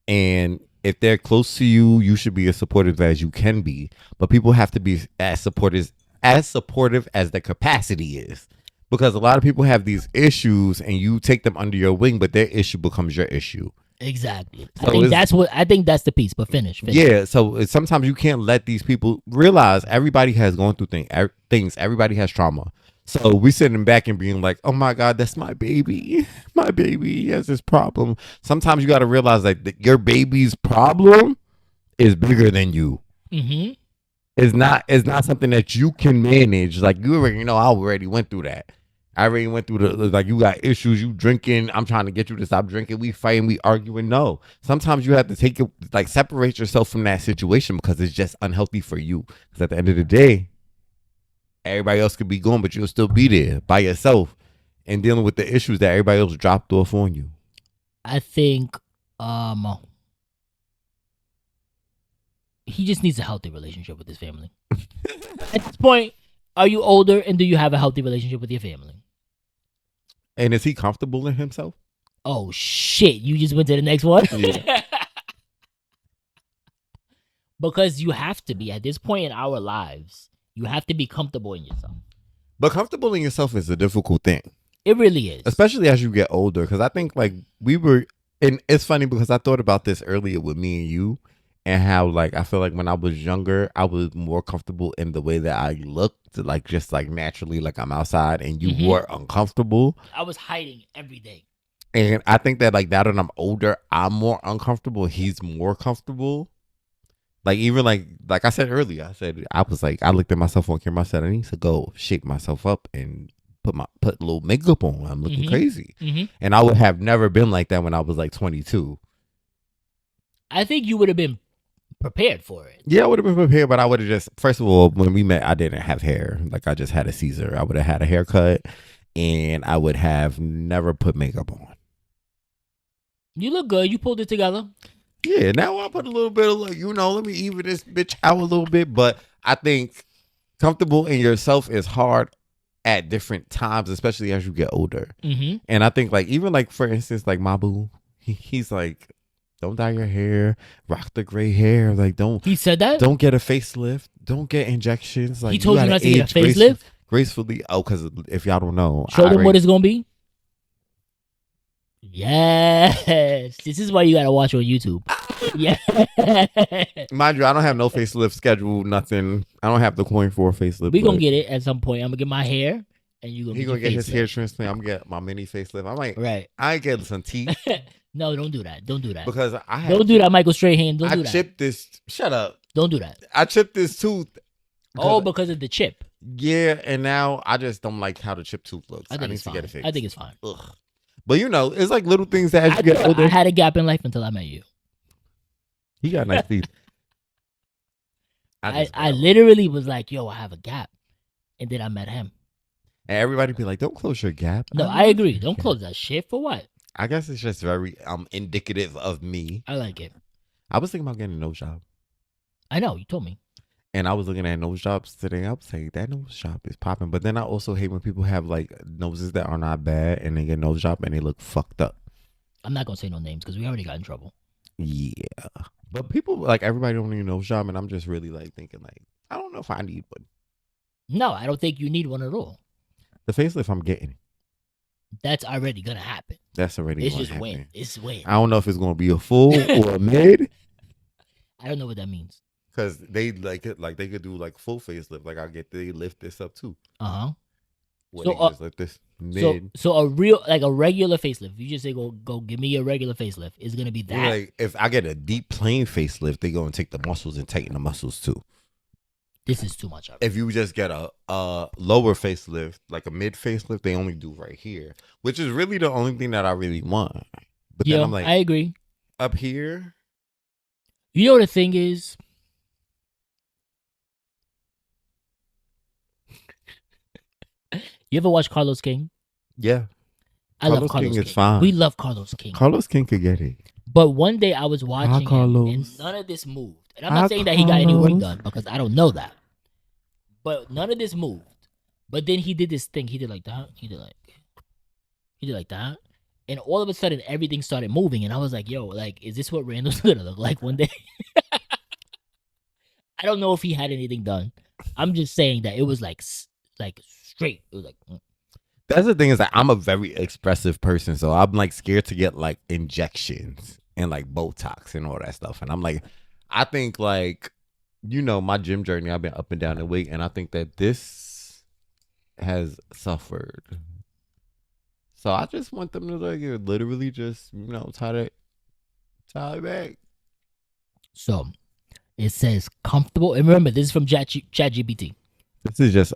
And if they're close to you, you should be as supportive as you can be. But people have to be as supportive as the capacity is. Because a lot of people have these issues and you take them under your wing, but their issue becomes your issue. Exactly. I think that's the piece, but finish. Yeah, so sometimes you can't let these people realize everybody has gone through things. Everybody has trauma. So we sitting back and being like, oh my God, that's my baby. My baby has this problem. Sometimes you got to realize that your baby's problem is bigger than you. Mm-hmm. It's not something that you can manage. Like, you already know, I already went through that. I already went through like, you got issues, you drinking, I'm trying to get you to stop drinking, we fighting, we arguing. No. Sometimes you have to take it, like, separate yourself from that situation because it's just unhealthy for you. Because at the end of the day, everybody else could be gone, but you'll still be there by yourself and dealing with the issues that everybody else dropped off on you. I think he just needs a healthy relationship with his family. At this point, are you older and do you have a healthy relationship with your family? And is he comfortable in himself? Oh, shit. You just went to the next one? Yeah. Because you have to be. At this point in our lives, you have to be comfortable in yourself. But comfortable in yourself is a difficult thing. It really is. Especially as you get older. Because I think, like, and it's funny because I thought about this earlier with me and you. And how, like, I feel like when I was younger, I was more comfortable in the way that I looked, like, just like naturally, like I'm outside, and you were uncomfortable. I was hiding every day. And I think that, like, now that I'm older, I'm more uncomfortable. He's more comfortable. Like, even like I said earlier, I looked at myself on camera. I said, I need to go shape myself up and put a little makeup on. I'm looking crazy. And I would have never been like that when I was like 22. I think you would have been prepared for it. Yeah, I would have been prepared, but I would have just, first of all, when we met, I didn't have hair. Like, I just had a Caesar. I would have had a haircut, and I would have never put makeup on. You look good. You pulled it together. Yeah, now I put a little bit of, like, let me even this bitch out a little bit. But I think comfortable in yourself is hard at different times, especially as you get older. And I think, like, even, like, for instance, like, my boo, he's like, don't dye your hair, rock the gray hair. Like, don't. He said that? Don't get a facelift. Don't get injections. Like, he told you not to get a facelift? Gracefully. Oh, because if y'all don't know. Show them what it's going to be. Yes. This is why you got to watch on YouTube. Yeah. Mind you, I don't have no facelift scheduled, nothing. I don't have the coin for a facelift. We're going to get it at some point. I'm going to get my hair. And you're going to get his hair transplant. I'm going to get my mini facelift. I'm like, right. I ain't getting some teeth. No, don't do that. Don't do that. Because don't do that, Michael Strahan. Don't do that. I chipped this. Shut up. Don't do that. I chipped this tooth. Because of the chip. Yeah, and now I just don't like how the chip tooth looks. I need to get it fixed. I think it's fine. Ugh. But it's like little things that as you get older. I had a gap in life until I met you. He got nice teeth. I literally was like, yo, I have a gap. And then I met him. And everybody be like, don't close your gap. No, I agree. Don't close that shit. For what? I guess it's just very indicative of me. I like it. I was thinking about getting a nose job. I know, you told me. And I was looking at nose jobs today. I was saying that nose job is popping. But then I also hate when people have like noses that are not bad and they get nose job and they look fucked up. I'm not gonna say no names because we already got in trouble. Yeah. But people, like, everybody don't need a nose job, and I'm just really like thinking, like, I don't know if I need one. No, I don't think you need one at all. The facelift I'm getting. That's already gonna happen. That's already it's gonna just happen. when. It's when. I don't know if it's gonna be a full or a mid. I don't know what that means. Because they like it, like they could do like full facelift. Like they lift this up too. So just lift this mid. So a regular facelift. You just say go give me a regular facelift. It's gonna be that. Like if I get a deep plain facelift, they gonna take the muscles and tighten the muscles too. This is too much. If you just get a lower facelift, like a mid facelift, they only do right here, which is really the only thing that I really want. But then I'm like, I agree. Up here, you know what the thing is. You ever watch Carlos King? Yeah. I love Carlos King. Is fine. We love Carlos King. Carlos King could get it. But one day I was watching him and none of this moved. And I'm not saying that he got any work done because I don't know that. But none of this moved. But then he did this thing. He did like that. He did like that. And all of a sudden, everything started moving, and I was like, "Yo, like, is this what Randall's gonna look like one day?" I don't know if he had anything done. I'm just saying that it was like straight. It was like. That's the thing is that I'm a very expressive person, so I'm like scared to get like injections and like Botox and all that stuff. And I'm like, I think like, my gym journey, I've been up and down in weight, and I think that this has suffered. So I just want them to like literally just tie it back. So it says comfortable, and remember this is from ChatGPT. This is just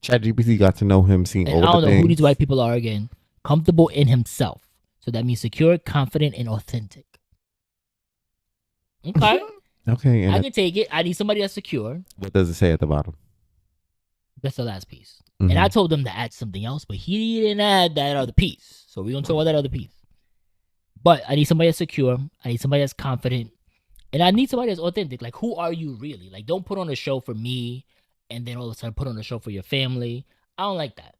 ChatGPT got to know him, seeing all the things. I don't know who these white people are again. Comfortable in himself. So that means secure, confident, and authentic. Okay. Okay. I can take it. I need somebody that's secure. What does it say at the bottom? That's the last piece. Mm-hmm. And I told him to add something else, but he didn't add that other piece. So we're going to talk about that other piece. But I need somebody that's secure. I need somebody that's confident. And I need somebody that's authentic. Like, who are you really? Like, don't put on a show for me and then all of a sudden put on a show for your family. I don't like that.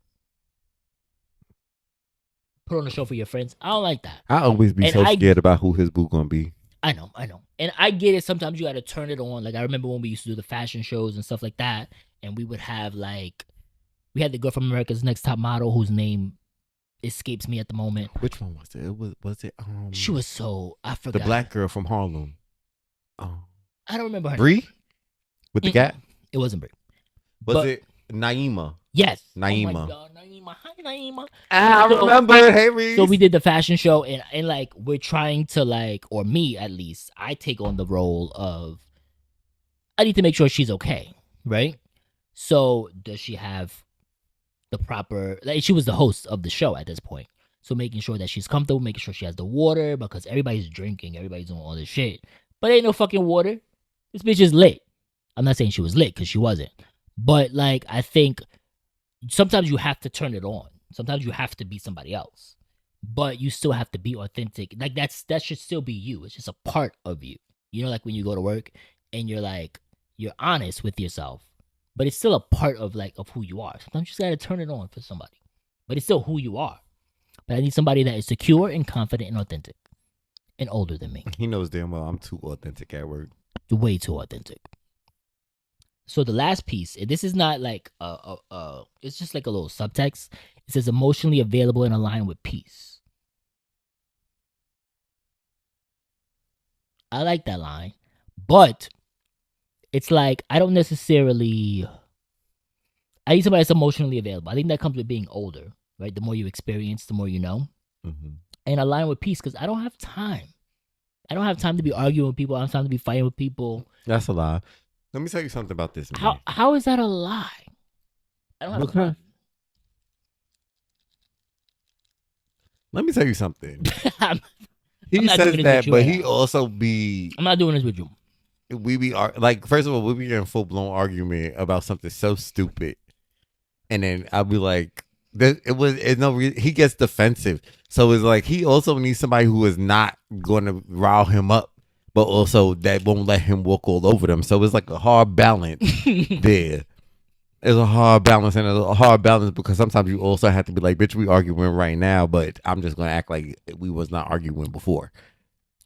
Put on a show for your friends. I don't like that. I always be scared about who his boo gonna be. I know. And I get it. Sometimes you got to turn it on. Like, I remember when we used to do the fashion shows and stuff like that. And we would have, like, we had the girl from America's Next Top Model whose name escapes me at the moment. Which one was it? Was it? She was I forgot. The black girl from Harlem. Oh. I don't remember her Bree? name. With the cat? It wasn't Bree. Was it Naima? Yes. Naima. Oh my God, Naima. Hi, Naima. I remember. Hey, Reese. So we did the fashion show, and like, we're trying to, like, or me at least, I take on the role of, I need to make sure she's okay, right? So does she have the proper, like, she was the host of the show at this point. So making sure that she's comfortable, making sure she has the water, because everybody's drinking, everybody's doing all this shit. But ain't no fucking water. This bitch is lit. I'm not saying she was lit, because she wasn't. But, like, I think sometimes you have to turn it on. Sometimes you have to be somebody else. But you still have to be authentic. Like, that should still be you. It's just a part of you. You know, like when you go to work and you're like, you're honest with yourself. But it's still a part of, like, of who you are. Sometimes you just gotta turn it on for somebody. But it's still who you are. But I need somebody that is secure and confident and authentic. And older than me. He knows damn well I'm too authentic at work. Way too authentic. So the last piece, this is not like it's just like a little subtext. It says emotionally available and aligned with peace. I like that line, but it's like I don't necessarily. I need somebody that's emotionally available. I think that comes with being older, right? The more you experience, the more you know. Mm-hmm. And align with peace, because I don't have time. I don't have time to be arguing with people. I don't have time to be fighting with people. That's a lie. Let me tell you something about this, man. How is that a lie? I don't have time. Let me tell you something. He says that, but he also be. I'm not doing this with you. We be like, first of all, we be in full blown argument about something so stupid, and then I'll be like, he gets defensive. So it's like he also needs somebody who is not going to rile him up, but also that won't let him walk all over them. So it's like a hard balance there. It's a hard balance, and a hard balance because sometimes you also have to be like, bitch, we arguing right now, but I'm just going to act like we was not arguing before.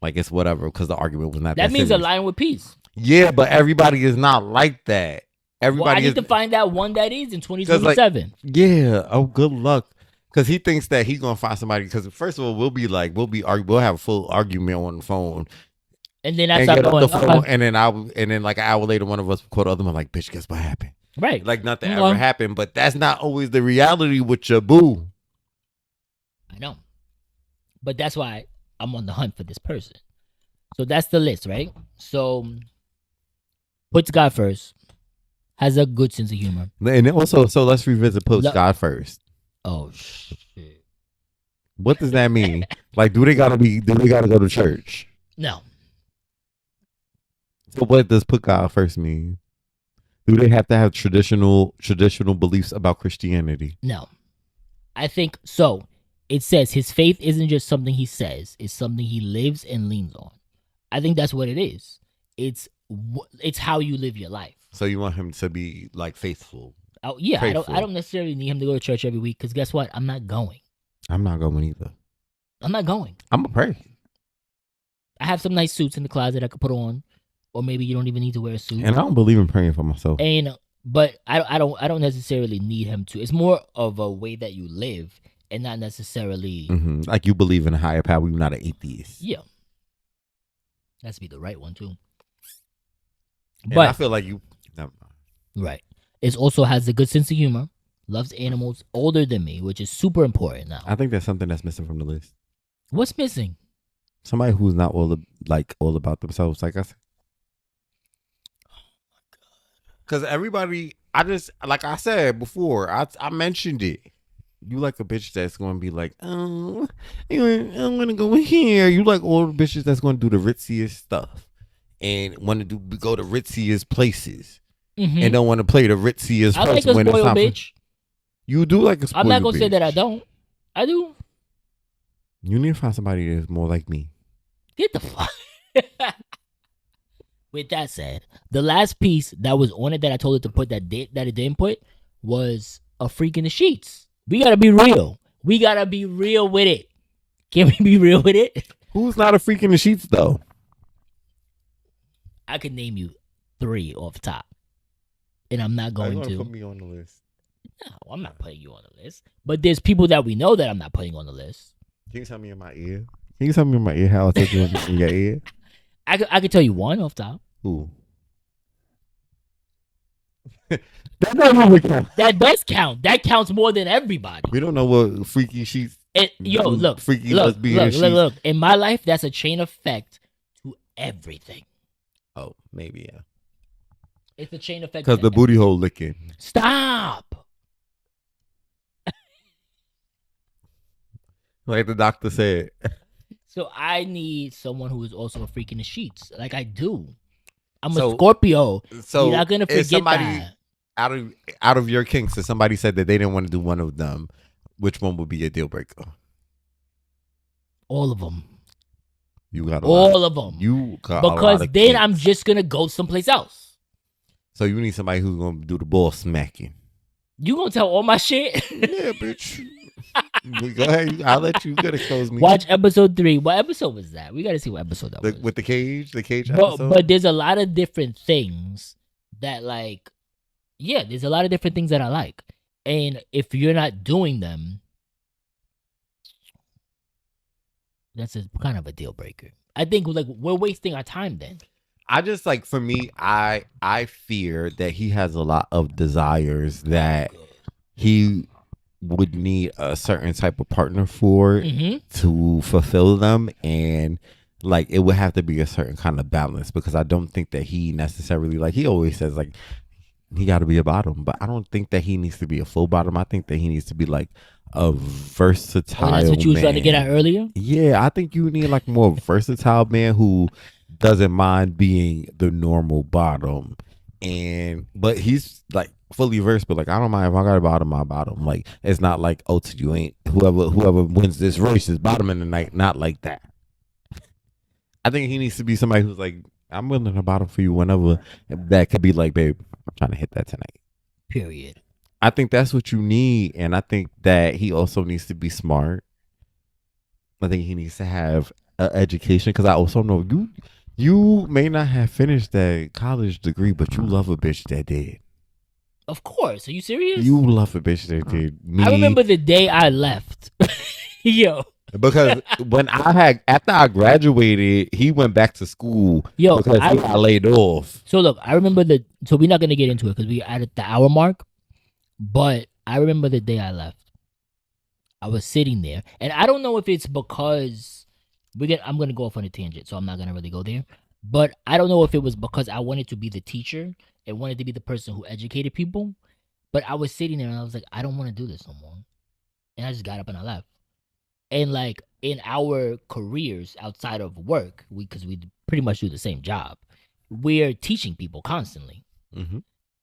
Like, it's whatever, because the argument was not that means serious. align with peace. Yeah, but everybody is not like that. I need to find out one that is in 2027. Like, yeah. Oh, good luck. Because he thinks that he's going to find somebody. Because first of all, we'll have a full argument on the phone. And then that's going. And then like an hour later, one of us will call the other one like, bitch, guess what happened? Right. Like nothing ever happened. But that's not always the reality with your boo. I know. But that's why I'm on the hunt for this person. So that's the list, right? So puts God first. Has a good sense of humor. And also, so let's revisit puts God first. Oh shit. What does that mean? Like, do they gotta go to church? No. So what does put God first mean? Do they have to have traditional beliefs about Christianity? No. I think so. It says his faith isn't just something he says, it's something he lives and leans on. I think that's what it is. It's how you live your life. So you want him to be like faithful? Oh yeah, I don't necessarily need him to go to church every week, because guess what? I'm not going. I'm not going either. I'm not going. I'm gonna pray. I have some nice suits in the closet I could put on, or maybe you don't even need to wear a suit. And I don't believe in praying for myself. But I don't necessarily need him to. It's more of a way that you live, and not necessarily like you believe in a higher power. You're not an atheist. Yeah, has to be the right one too. And I feel like you. Never mind. Right. It also has a good sense of humor. Loves animals. Older than me, which is super important now. I think that's something that's missing from the list. What's missing? Somebody who's not all about themselves, like I said. Because everybody, like I said before, I mentioned it. You like a bitch that's going to be like, oh, I'm going to go here. You like all the bitches that's going to do the ritziest stuff and want to go to ritziest places and don't want to play the ritziest. I like a spoiled bitch. You do like a spoiled bitch. I'm not going to say that I don't. I do. You need to find somebody that's more like me. Get the fuck. With that said, the last piece that was on it that I told it to put that it didn't put was a freak in the sheets. We gotta be real. We gotta be real with it. Can we be real with it? Who's not a freak in the sheets though? I could name you 3 off top, and I'm not going to put me on the list. No, I'm not putting you on the list. But there's people that we know that I'm not putting on the list. Can you tell me in my ear? Can you tell me in my ear how I take you in your ear? I could tell you one off top. Who? That doesn't count. That does count. That counts more than everybody. We don't know what freaky sheets. Look. In my life, that's a chain effect to everything. Oh, maybe yeah. It's a chain effect because the booty hole licking. Stop. Like the doctor said. So I need someone who is also a freak in the sheets, like I do. I'm a Scorpio. So you're not gonna forget that. Out of your kinks, if somebody said that they didn't want to do one of them, which one would be a deal breaker? All of them. You got all of them. You got because then kinks. I'm just gonna go someplace else. So you need somebody who's gonna do the ball smacking. You gonna tell all my shit? Yeah, bitch. Go ahead. I'll let you. Gotta expose me. Watch episode 3. What episode was that? We gotta see what episode that was. With the cage episode. But there's a lot of different things that there's a lot of different things that I like, and if you're not doing them, that's kind of a deal breaker. I think we're wasting our time then. I just for me, I fear that he has a lot of desires that he would need a certain type of partner for to fulfill them, and it would have to be a certain kind of balance, because I don't think that he necessarily he always says he got to be a bottom, but I don't think that he needs to be a full bottom. I think that he needs to be a versatile. That's what you were trying to get at earlier. Yeah, I think you need more versatile man who doesn't mind being the normal bottom, but he's fully versed. But I don't mind if I got a bottom, my bottom. It's not you ain't whoever wins this race is bottom in the night. Not like that. I think he needs to be somebody who's I'm willing to bottom for you whenever. That could be babe, I'm trying to hit that tonight. Period. I think that's what you need, and I think that he also needs to be smart. I think he needs to have an education, because I also know you may not have finished that college degree, but you love a bitch that did. Of course. Are you serious? You love a bitch that did. I remember the day I left. Yo. Because after I graduated, he went back to school. Yo, because he got laid off. So look, I remember so we're not gonna get into it because we at the hour mark. But I remember the day I left. I was sitting there, and I don't know if it's because I'm gonna go off on a tangent, so I'm not gonna really go there. But I don't know if it was because I wanted to be the teacher and wanted to be the person who educated people. But I was sitting there and I was like, I don't want to do this no more, and I just got up and I left. And in our careers outside of work, because we pretty much do the same job, we're teaching people constantly. Mm-hmm.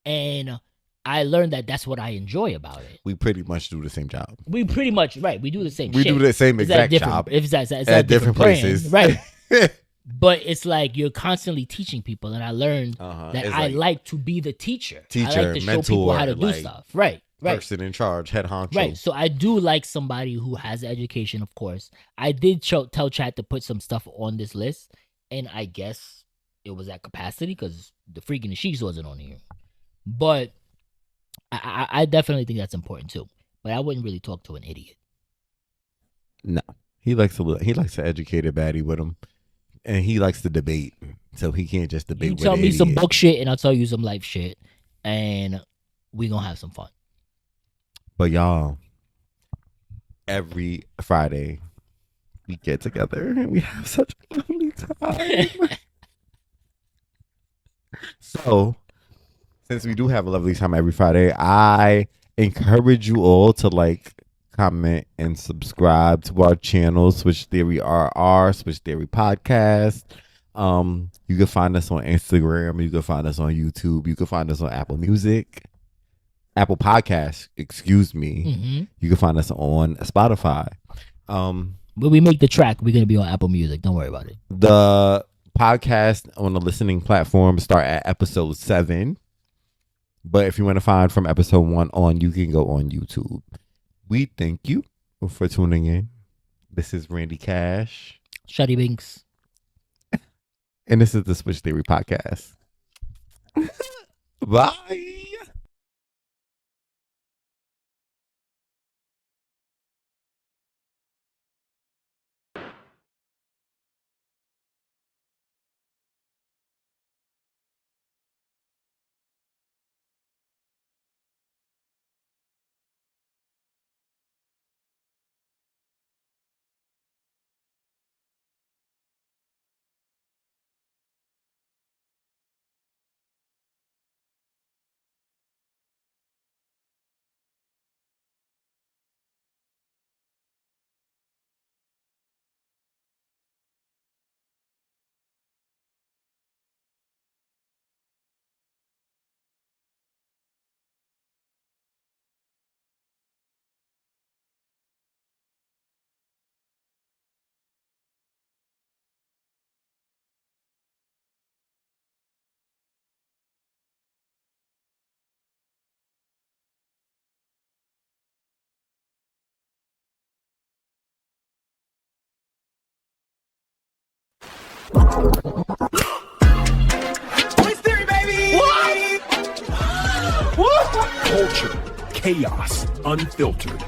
And I learned that that's what I enjoy about it. We pretty much do the same job. We pretty much, right. We do the same We shit. do the same exact job. It's at different places. Right. But it's you're constantly teaching people. And I learned that I like to be the teacher. I like to show people how to do stuff. Right. person in charge, head honcho. Right. So I do like somebody who has education, of course. I did tell Chat to put some stuff on this list, and I guess it was at capacity because the freaking the Sheets wasn't on here. But I definitely think that's important too. But I wouldn't really talk to an idiot. No, he likes to educate a baddie with him, and he likes to debate. So he can't just debate. You with tell an me idiot. some book shit, and I'll tell you some life shit, and we gonna have some fun. But y'all, every Friday we get together and we have such a lovely time. So, since we do have a lovely time every Friday, I encourage you all to like, comment, and subscribe to our channel, Switch Theory RR, Switch Theory Podcast. You can find us on Instagram. You can find us on YouTube. You can find us on Apple Podcasts, excuse me. Mm-hmm. You can find us on Spotify. When we make the track, we're gonna be on Apple Music. Don't worry about it. The podcast on the listening platform start at episode 7. But if you want to find from episode 1 on, you can go on YouTube. We thank you for tuning in. This is Randy Cash. Shuddy Binks. And this is the Switch Theory Podcast. Bye. Switch Theory, baby! What? Culture, chaos, unfiltered.